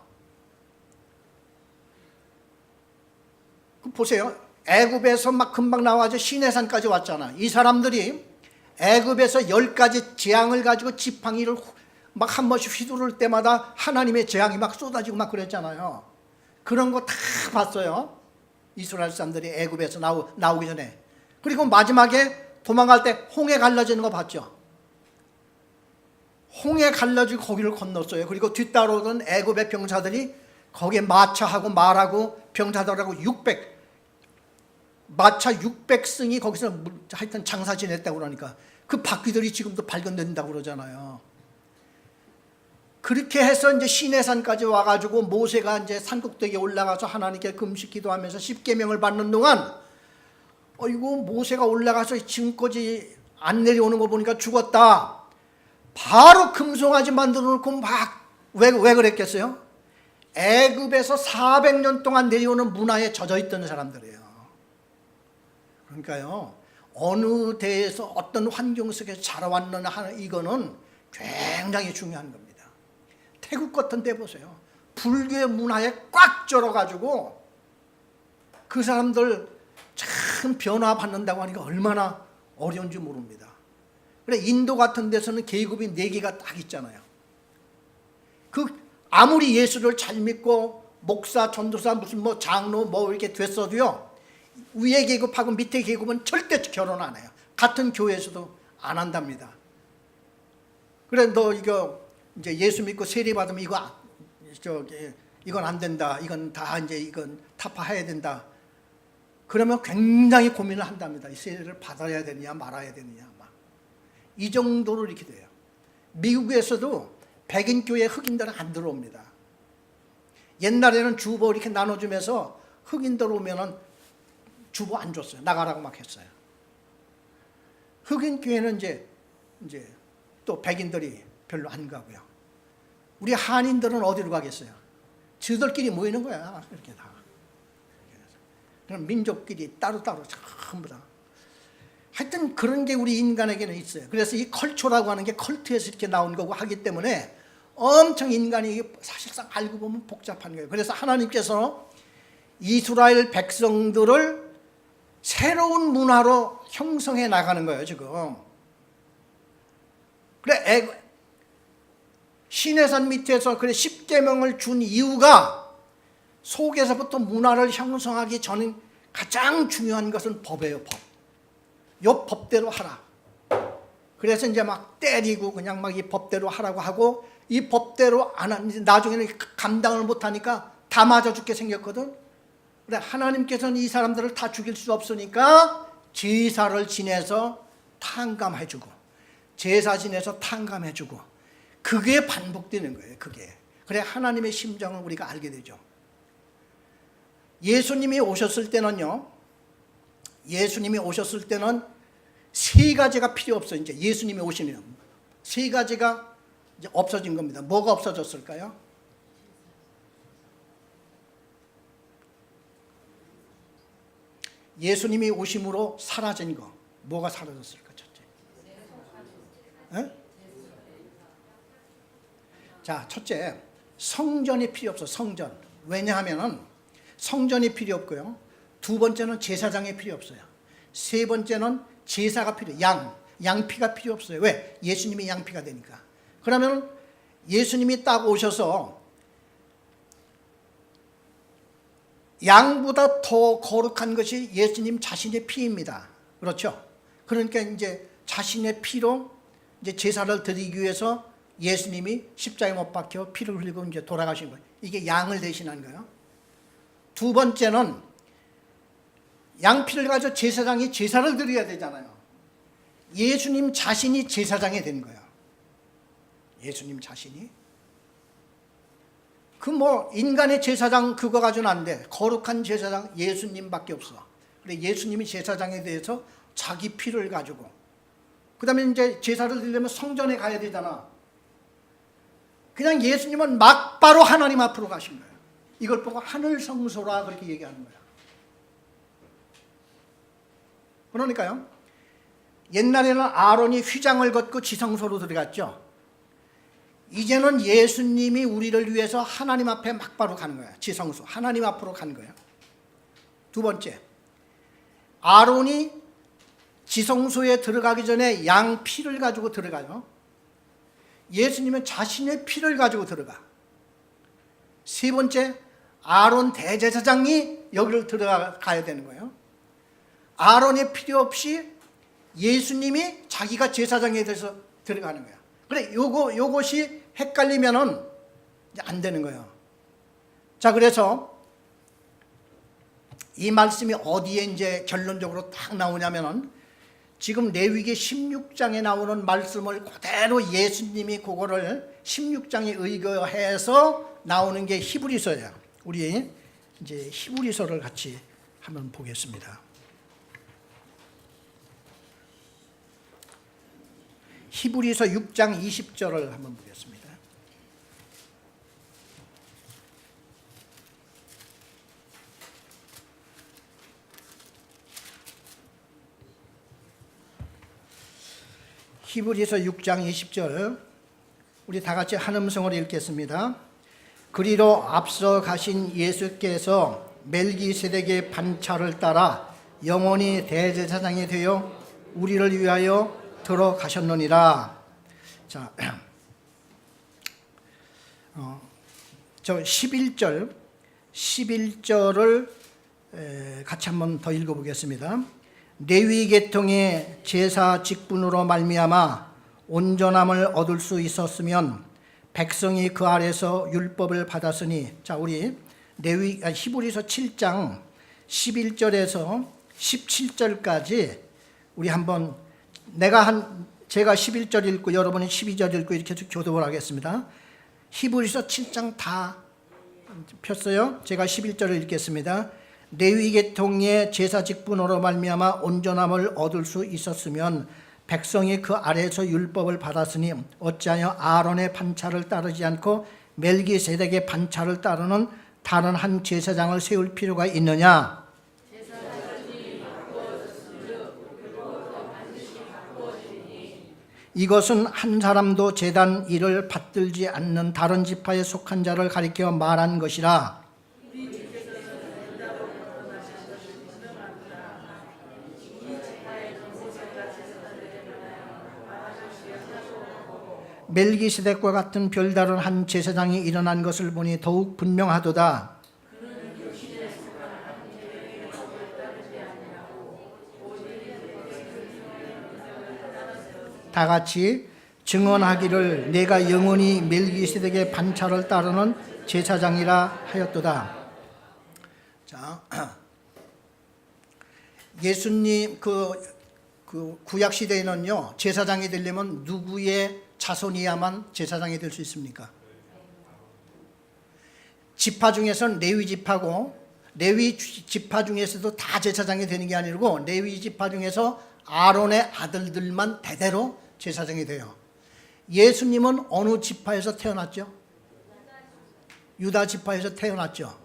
보세요. 애굽에서 막 금방 나와서 시내산까지 왔잖아. 이 사람들이 애굽에서 10가지 재앙을 가지고 지팡이를 막 한 번씩 휘두를 때마다 하나님의 재앙이 막 쏟아지고 막 그랬잖아요. 그런 거 다 봤어요. 이스라엘 사람들이 애굽에서 나오기 전에. 그리고 마지막에 도망갈 때 홍해 갈라지는 거 봤죠. 홍해 갈라지고 거기를 건넜어요. 그리고 뒤따라오던 애굽의 병사들이 거기에 마차하고 말하고 병사들하고 마차 600승이 거기서 하여튼 장사 지냈다고 그러니까 그 바퀴들이 지금도 발견된다고 그러잖아요. 그렇게 해서 이제 시내산까지 와가지고 모세가 이제 산꼭대기에 올라가서 하나님께 금식 기도하면서 십계명을 받는 동안 이거 모세가 올라가서 지금까지 안 내려오는 거 보니까 죽었다. 바로 금송아지 만들어 놓고 막 왜 그랬겠어요? 애굽에서 400년 동안 내려오는 문화에 젖어 있던 사람들이에요. 그러니까요, 어느 데에서 어떤 환경 속에서 자라왔느냐 하는 이거는 굉장히 중요한 겁니다. 태국 같은 데 보세요. 불교의 문화에 꽉 쩔어가지고 그 사람들 참 변화받는다고 하니까 얼마나 어려운지 모릅니다. 그래, 인도 같은 데서는 계급이 4개가 딱 있잖아요. 아무리 예수를 잘 믿고 목사, 전도사, 무슨 장로 이렇게 됐어도요, 위에 계급하고 밑에 계급은 절대 결혼 안 해요. 같은 교회에서도 안 한답니다. 그래, 너 이거 이제 예수 믿고 세례 받으면 이건 안 된다. 이건 타파해야 된다. 그러면 굉장히 고민을 한답니다. 이 세례를 받아야 되느냐 말아야 되느냐 막. 이 정도로 이렇게 돼요. 미국에서도 백인 교회 흑인들은 안 들어옵니다. 옛날에는 주보 이렇게 나눠주면서 흑인들 오면은 주보 안 줬어요. 나가라고 막 했어요. 흑인 교회는 이제 또 백인들이 별로 안 가고요. 우리 한인들은 어디로 가겠어요? 저들끼리 모이는 거야. 이렇게 다. 그럼 민족끼리 따로따로 전부 다. 하여튼 그런 게 우리 인간에게는 있어요. 그래서 이 컬처라고 하는 게 컬트에서 이렇게 나온 거고 하기 때문에 엄청 인간이 사실상 알고 보면 복잡한 거예요. 그래서 하나님께서 이스라엘 백성들을 새로운 문화로 형성해 나가는 거예요, 지금. 그래, 시내산 밑에서 그래 10계명을 준 이유가 속에서부터 문화를 형성하기 전에 가장 중요한 것은 법이에요, 법. 요 법대로 하라. 그래서 이제 막 때리고 그냥 막 이 법대로 하라고 하고, 이 법대로 안 하는지 나중에는 감당을 못하니까 다 맞아 죽게 생겼거든. 그래, 하나님께서는 이 사람들을 다 죽일 수 없으니까 제사를 지내서 탕감해주고, 제사 지내서 탕감해주고, 그게 반복되는 거예요. 그게. 그래, 하나님의 심정을 우리가 알게 되죠. 예수님이 오셨을 때는요, 예수님이 오셨을 때는 3가지가 필요 없어요. 이제 예수님이 오시면 3가지가 이제 없어진 겁니다. 뭐가 없어졌을까요? 예수님이 오심으로 사라진 거, 뭐가 사라졌을까? 첫째. 에? 자, 첫째, 성전이 필요 없어. 성전. 왜냐하면은 성전이 필요 없고요. 2번째는 제사장이 필요 없어요. 3번째는 제사가 필요해요. 양. 양피가 필요 없어요. 왜? 예수님이 양피가 되니까. 그러면 예수님이 딱 오셔서 양보다 더 거룩한 것이 예수님 자신의 피입니다. 그렇죠? 그러니까 이제 자신의 피로 이제 제사를 드리기 위해서 예수님이 십자가에 못 박혀 피를 흘리고 이제 돌아가신 거예요. 이게 양을 대신한 거예요. 두 번째는 양피를 가지고 제사장이 제사를 드려야 되잖아요. 예수님 자신이 제사장이 된 거예요. 예수님 자신이. 그 뭐 인간의 제사장 그거 가지고는 안 돼. 거룩한 제사장 예수님밖에 없어. 그래 예수님이 제사장에 대해서 자기 피를 가지고 그 다음에 이제 제사를 드리려면 성전에 가야 되잖아. 그냥 예수님은 막바로 하나님 앞으로 가신 거예요. 이걸 보고 하늘 성소라 그렇게 얘기하는 거야. 그러니까요. 옛날에는 아론이 휘장을 걷고 지성소로 들어갔죠. 이제는 예수님이 우리를 위해서 하나님 앞에 막바로 가는 거야. 지성소 하나님 앞으로 간 거야. 두 번째, 아론이 지성소에 들어가기 전에 양 피를 가지고 들어가요. 예수님은 자신의 피를 가지고 들어가. 세 번째, 아론 대제사장이 여기를 들어가야 되는 거예요. 아론의 필요 없이 예수님이 자기가 제사장에 대해서 들어가는 거야. 그래, 요것이 헷갈리면은 안 되는 거예요. 자, 그래서 이 말씀이 어디에 이제 결론적으로 딱 나오냐면은 지금 레위기 16장에 나오는 말씀을 그대로 예수님이 그거를 16장에 의거해서 나오는 게 히브리서예요. 우리 이제 히브리서를 같이 한번 보겠습니다. 히브리서 6장 20절을 한번 보겠습니다. 히브리서 6장 20절 우리 다 같이 한 음성으로 읽겠습니다. 그리로 앞서 가신 예수께서 멜기세덱의 반차를 따라 영원히 대제사장이 되어 우리를 위하여 들어가셨느니라. 자, 저 11절을 같이 한번 더 읽어보겠습니다. 레위 계통의 제사 직분으로 말미암아 온전함을 얻을 수 있었으면 백성이 그 아래서 율법을 받았으니. 자, 우리 히브리서 7장 11절에서 17절까지 우리 한번 제가 11절 읽고 여러분이 12절 읽고 이렇게 교독을 하겠습니다. 히브리서 7장 다 폈어요. 제가 11절을 읽겠습니다. 레위 계통의 제사 직분으로 말미암아 온전함을 얻을 수 있었으면 백성이 그 아래에서 율법을 받았으니 어찌하여 아론의 반차를 따르지 않고 멜기세덱의 반차를 따르는 다른 한 제사장을 세울 필요가 있느냐? 이것은 한 사람도 제단 일을 받들지 않는 다른 지파에 속한 자를 가리켜 말한 것이라. 멜기세덱과 같은 별다른 한 제사장이 일어난 것을 보니 더욱 분명하도다. 다 같이 증언하기를 내가 영원히 멜기세덱의 반차를 따르는 제사장이라 하였도다. 자, 예수님 그 구약 시대에는요 제사장이 되려면 누구의 자손이야만 제사장이 될 수 있습니까? 지파 중에서는 레위 지파고, 레위 지파 중에서도 다 제사장이 되는 게 아니고 레위 지파 중에서 아론의 아들들만 대대로 제사장이 돼요. 예수님은 어느 지파에서 태어났죠? 유다 지파에서 태어났죠.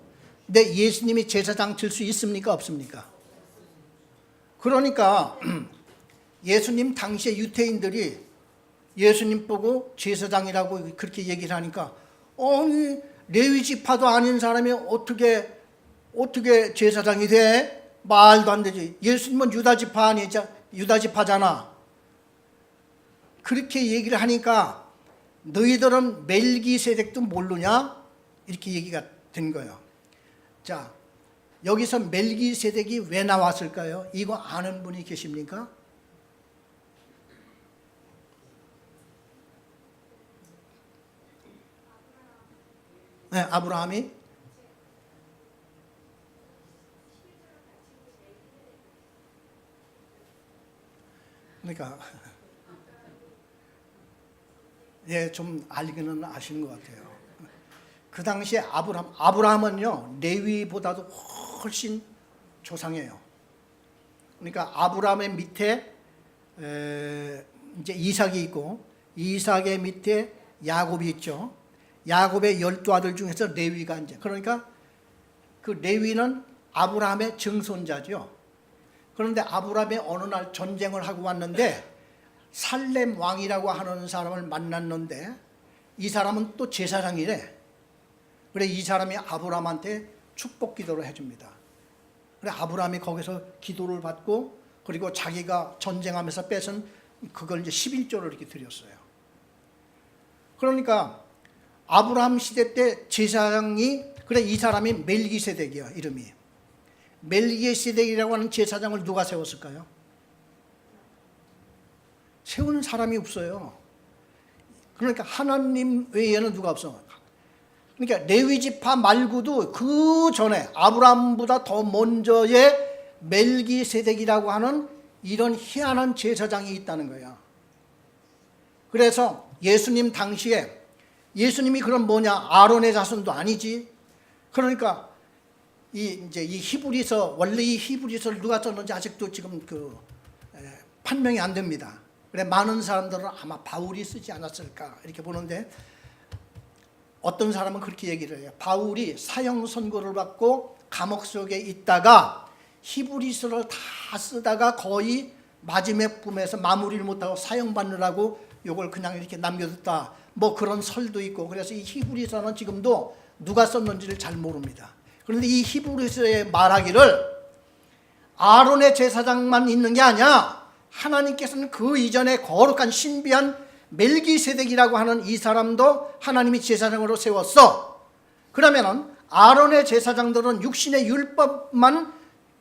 근데 예수님이 제사장 될 수 있습니까? 없습니까? 그러니까 예수님 당시에 유태인들이 예수님 보고 제사장이라고 그렇게 얘기를 하니까 아니 레위 지파도 아닌 사람이 어떻게 제사장이 돼? 말도 안 되지. 예수님은 유다 지파 아니죠? 유다 지파잖아. 그렇게 얘기를 하니까 너희들은 멜기세덱도 모르냐? 이렇게 얘기가 된 거예요. 자, 여기서 멜기세덱이 왜 나왔을까요? 이거 아는 분이 계십니까? 네, 아브라함이 그러니까 예, 좀 알기는 아시는 것 같아요. 그 당시에 아브라함은요 레위보다도 훨씬 조상이에요. 그러니까 아브라함의 밑에 이제 이삭이 있고 이삭의 밑에 야곱이 있죠. 야곱의 12아들 중에서 레위가 이제 그러니까 그 레위는 아브라함의 증손자죠. 그런데 아브라함이 어느 날 전쟁을 하고 왔는데 살렘 왕이라고 하는 사람을 만났는데 이 사람은 또 제사장이래. 그래 이 사람이 아브라함한테 축복 기도를 해줍니다. 그래 아브라함이 거기서 기도를 받고 그리고 자기가 전쟁하면서 뺏은 그걸 이제 11조를 이렇게 드렸어요. 그러니까 아브라함 시대 때 제사장이 그래 이 사람이 멜기세덱이야 이름이. 멜기세덱이라고 하는 제사장을 누가 세웠을까요? 세우는 사람이 없어요. 그러니까 하나님 외에는 누가 없어. 그러니까 레위지파 말고도 그 전에 아브라함보다 더 먼저의 멜기세덱이라고 하는 이런 희한한 제사장이 있다는 거야. 그래서 예수님 당시에 예수님이 그럼 뭐냐? 아론의 자손도 아니지. 그러니까 이 히브리서 원래 이 히브리서를 누가 썼는지 아직도 지금 판명이 안 됩니다. 그래 많은 사람들은 아마 바울이 쓰지 않았을까 이렇게 보는데 어떤 사람은 그렇게 얘기를 해요. 바울이 사형 선고를 받고 감옥 속에 있다가 히브리서를 다 쓰다가 거의 마지막쯤에서 마무리를 못하고 사형 받느라고 요걸 그냥 이렇게 남겨뒀다. 뭐 그런 설도 있고 그래서 이 히브리서는 지금도 누가 썼는지를 잘 모릅니다. 그런데 이 히브리서에 말하기를 아론의 제사장만 있는 게 아니야. 하나님께서는 그 이전에 거룩한 신비한 멜기세덱이라고 하는 이 사람도 하나님이 제사장으로 세웠어. 그러면은 아론의 제사장들은 육신의 율법만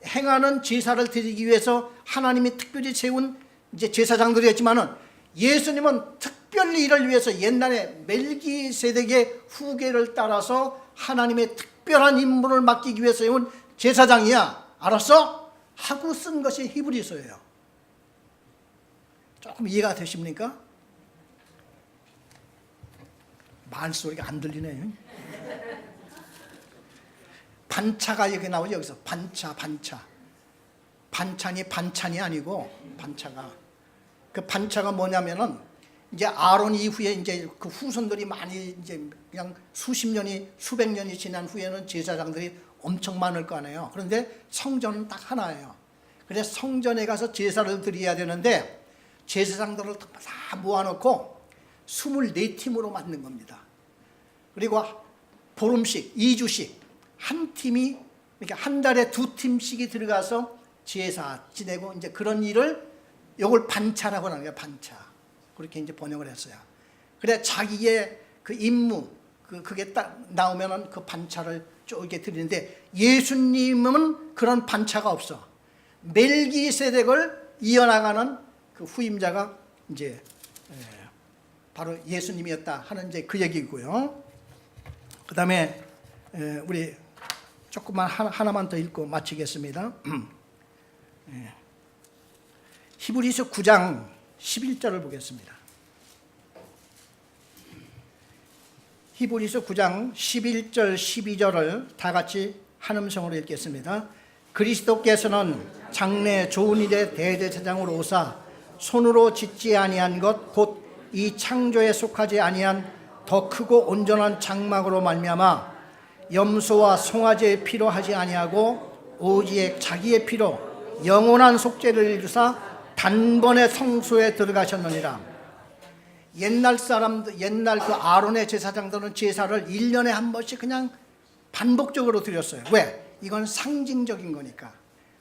행하는 제사를 드리기 위해서 하나님이 특별히 세운 이제 제사장들이었지만은 예수님은 특별히 이를 위해서 옛날에 멜기세덱의 후계를 따라서 하나님의 특별한 임무를 맡기기 위해서 세운 제사장이야. 알았어? 하고 쓴 것이 히브리서예요. 조금 이해가 되십니까? 말소리가 안 들리네요. 반차가 여기 나오죠. 여기서 반차. 반찬이 반찬이 아니고 반차가. 그 반차가 뭐냐면은 이제 아론 이후에 이제 그 후손들이 많이 이제 그냥 수십 년이 수백 년이 지난 후에는 제사장들이 엄청 많을 거 아니에요. 그런데 성전은 딱 하나예요. 그래서 성전에 가서 제사를 드려야 되는데 제사장들을 다 모아놓고 24팀으로 만든 겁니다. 그리고 보름씩 2주씩 한 팀이 그러니까 한 달에 2팀씩이 들어가서 제사 지내고 이제 그런 일을 요걸 반차라고 하는 거예요. 반차. 그렇게 이제 번역을 했어요. 그래 자기의 그 임무 그게 딱 나오면은 그 반차를 쭉 이렇게 드리는데 예수님은 그런 반차가 없어. 멜기세덱을 이어나가는 그 후임자가 이제 바로 예수님이었다 하는 이제 그 얘기고요. 그 다음에 우리 조금만 하나만 더 읽고 마치겠습니다. 히브리서 9장 11절을 보겠습니다. 히브리서 9장 11절 12절을 다 같이 한 음성으로 읽겠습니다. 그리스도께서는 장래 좋은 일의 대제사장으로 오사 손으로 짓지 아니한 것 곧 이 창조에 속하지 아니한 더 크고 온전한 장막으로 말미암아 염소와 송아지의 피로 하지 아니하고 오직 자기의 피로 영원한 속죄를 이루사 단번에 성소에 들어가셨느니라. 옛날 사람들, 옛날 그 아론의 제사장들은 제사를 1년에 한 번씩 그냥 반복적으로 드렸어요. 왜? 이건 상징적인 거니까.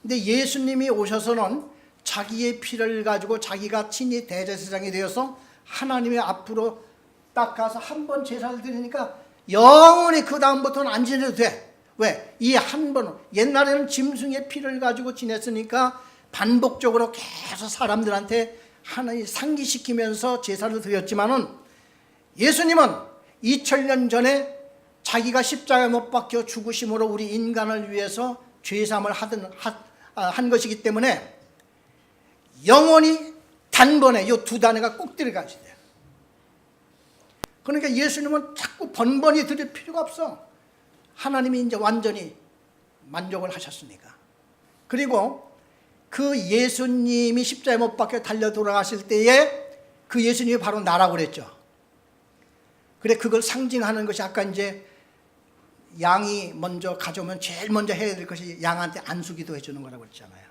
근데 예수님이 오셔서는 자기의 피를 가지고 자기가 친히 대제사장이 되어서 하나님의 앞으로 딱 가서 한 번 제사를 드리니까 영원히 그 다음부터는 안 지내도 돼. 왜? 이 한 번, 옛날에는 짐승의 피를 가지고 지냈으니까 반복적으로 계속 사람들한테 하나님 상기시키면서 제사를 드렸지만은 예수님은 2000년 전에 자기가 십자가에 못 박혀 죽으심으로 우리 인간을 위해서 죄사함을 한 것이기 때문에 영원히 단번에 이 두 단어가 꼭 들어가야 돼요. 그러니까 예수님은 자꾸 번번이 드릴 필요가 없어. 하나님이 이제 완전히 만족을 하셨으니까. 그리고 그 예수님이 십자가에 못 박혀 달려 돌아가실 때에 그 예수님이 바로 나라고 그랬죠. 그래, 그걸 상징하는 것이 아까 이제 양이 먼저 가져오면 제일 먼저 해야 될 것이 양한테 안수기도 해주는 거라고 그랬잖아요.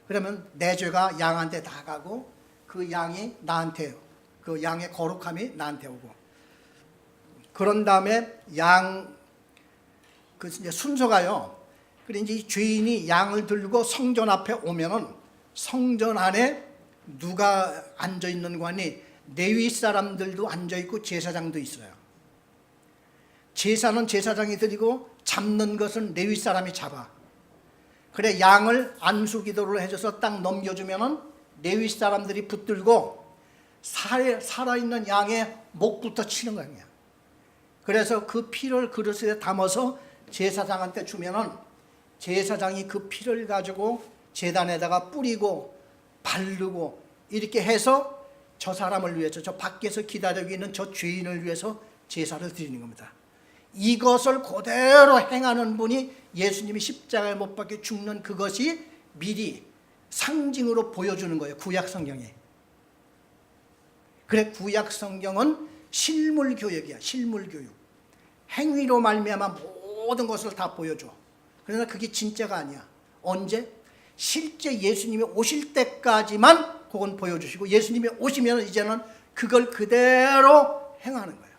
그러면 내 죄가 양한테 다 가고 그 양이 나한테, 그 양의 거룩함이 나한테 오고, 그런 다음에 그 이제 순서가요. 그래 이제 이 죄인이 양을 들고 성전 앞에 오면은 성전 안에 누가 앉아 있는 관이 레위 사람들도 앉아 있고 제사장도 있어요. 제사는 제사장이 드리고 잡는 것은 레위 사람이 잡아. 그래 양을 안수 기도를 해줘서 딱 넘겨주면은 레위 사람들이 붙들고 살아있는 양의 목부터 치는 거예요. 그래서 그 피를 그릇에 담아서 제사장한테 주면은 제사장이 그 피를 가지고 제단에다가 뿌리고 바르고 이렇게 해서 저 사람을 위해서, 저 밖에서 기다리고 있는 저 죄인을 위해서 제사를 드리는 겁니다. 이것을 그대로 행하는 분이 예수님이 십자가에 못 박혀 죽는 그것이 미리 상징으로 보여주는 거예요. 구약 성경에. 그래 구약 성경은 실물 교육이야. 실물 교육. 행위로 말미암아 모든 것을 다 보여줘. 그러나 그게 진짜가 아니야. 언제? 실제 예수님이 오실 때까지만 그건 보여주시고 예수님이 오시면 이제는 그걸 그대로 행하는 거예요.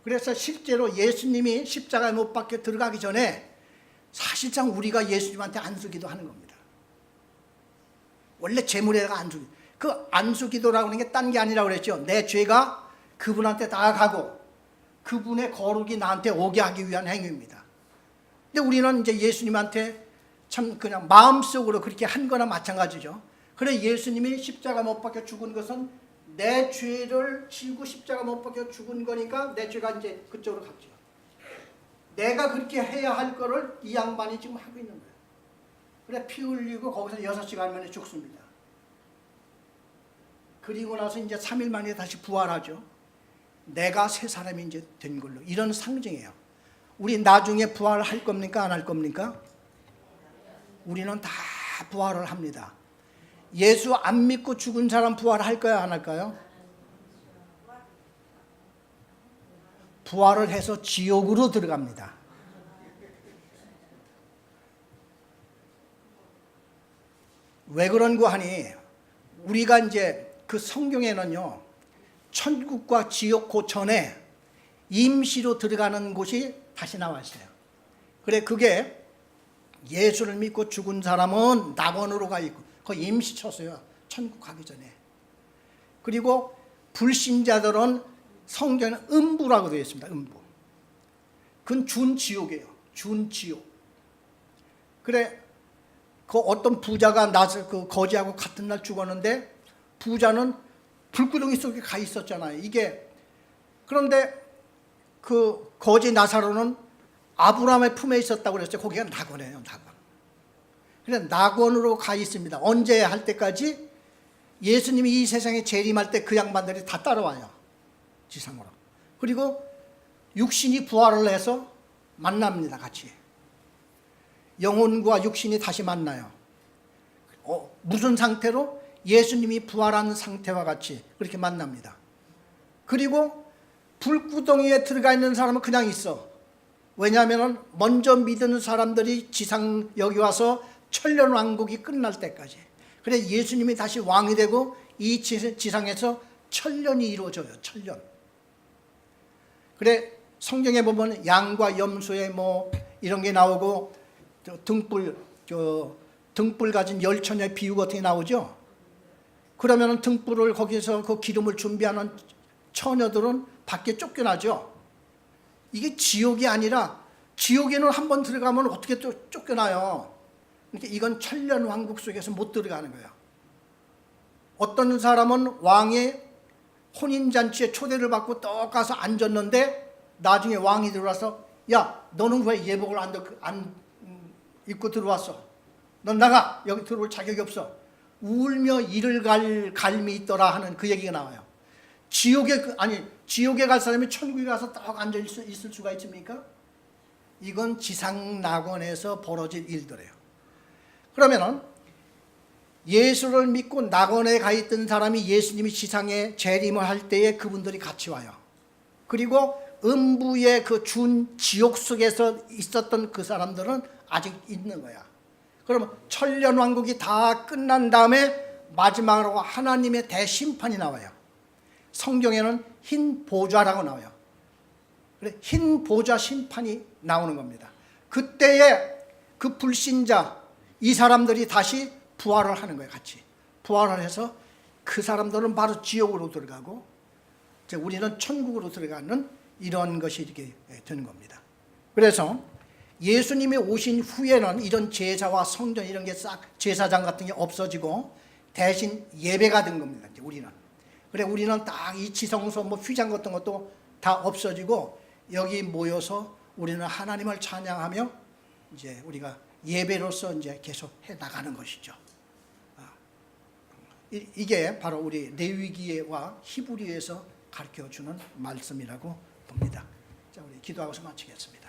그래서 실제로 예수님이 십자가에 못 박혀 들어가기 전에 사실상 우리가 예수님한테 안수기도 하는 겁니다. 원래 제물에다가 안수기. 그 안수기도라고 하는 게 딴 게 아니라고 그랬죠. 내 죄가 그분한테 다 가고 그분의 거룩이 나한테 오게 하기 위한 행위입니다. 근데 우리는 이제 예수님한테 참 그냥 마음속으로 그렇게 한 거나 마찬가지죠. 그래 예수님이 십자가 못 박혀 죽은 것은 내 죄를 지고 십자가 못 박혀 죽은 거니까 내 죄가 이제 그쪽으로 갔죠. 내가 그렇게 해야 할 거를 이 양반이 지금 하고 있는 거예요. 그래 피 흘리고 거기서 6시간 만에 죽습니다. 그리고 나서 이제 3일 만에 다시 부활하죠. 내가 새 사람이 이제 된 걸로. 이런 상징이에요. 우리 나중에 부활할 겁니까? 안 할 겁니까? 우리는 다 부활을 합니다. 예수 안 믿고 죽은 사람 부활할까요? 안 할까요? 부활을 해서 지옥으로 들어갑니다. 왜 그런 거 하니? 우리가 이제 그 성경에는요, 천국과 지옥 그 전에 임시로 들어가는 곳이 다시 나와 있어요. 그래, 그게 예수를 믿고 죽은 사람은 낙원으로 가 있고, 그 임시 쳤어요. 천국 가기 전에. 그리고 불신자들은 성경에 음부라고 되어 있습니다. 음부. 그건 준지옥이에요. 준지옥. 그래, 그 어떤 부자가 그 거지하고 같은 날 죽었는데 부자는 불구덩이 속에 가 있었잖아요. 이게 그런데 그 거지 나사로는 아브라함의 품에 있었다고 그랬어요. 거기가 낙원이에요. 낙원. 그래 낙원으로 가 있습니다. 언제 할 때까지? 예수님이 이 세상에 재림할 때 그 양반들이 다 따라와요. 지상으로. 그리고 육신이 부활을 해서 만납니다. 같이. 영혼과 육신이 다시 만나요. 무슨 상태로? 예수님이 부활한 상태와 같이 그렇게 만납니다. 그리고 불구덩이에 들어가 있는 사람은 그냥 있어. 왜냐하면 먼저 믿는 사람들이 지상 여기 와서 천년 왕국이 끝날 때까지. 그래 예수님이 다시 왕이 되고 이 지상에서 천년이 이루어져요. 천년. 그래 성경에 보면 양과 염소의 뭐 이런 게 나오고 등불 가진 열처녀의 비유 같은 게 나오죠. 그러면 등불을 거기서 그 기름을 준비하는 처녀들은 밖에 쫓겨나죠. 이게 지옥이 아니라 지옥에는 한번 들어가면 어떻게 또 쫓겨나요. 그러니까 이건 천년왕국 속에서 못 들어가는 거예요. 어떤 사람은 왕의 혼인잔치에 초대를 받고 떡 가서 앉았는데 나중에 왕이 들어와서 야 너는 왜 예복을 안 입고 들어왔어? 넌 나가. 여기 들어올 자격이 없어. 울며 이를 갈 갈미 있더라 하는 그 얘기가 나와요. 지옥에 갈 사람이 천국에 가서 딱 앉아 있을 수가 있습니까? 이건 지상 낙원에서 벌어질 일들이에요. 그러면은 예수를 믿고 낙원에 가 있던 사람이 예수님이 지상에 재림을 할 때에 그분들이 같이 와요. 그리고 음부의 그 준 지옥 속에서 있었던 그 사람들은 아직 있는 거야. 그러면 천년왕국이 다 끝난 다음에 마지막으로 하나님의 대심판이 나와요. 성경에는 흰 보좌라고 나와요. 그래, 흰 보좌 심판이 나오는 겁니다. 그때에 그 불신자 이 사람들이 다시 부활을 하는 거예요. 같이 부활을 해서 그 사람들은 바로 지옥으로 들어가고 이제 우리는 천국으로 들어가는 이런 것이 이렇게 되는 겁니다. 그래서 예수님이 오신 후에는 이런 제사와 성전 이런 게 싹 제사장 같은 게 없어지고 대신 예배가 된 겁니다. 이제 우리는 그래 우리는 딱 이 지성소 뭐 휘장 같은 것도 다 없어지고 여기 모여서 우리는 하나님을 찬양하며 이제 우리가 예배로서 이제 계속 해 나가는 것이죠. 이게 바로 우리 레위기와 히브리에서 가르쳐 주는 말씀이라고 봅니다. 자, 우리 기도하고서 마치겠습니다.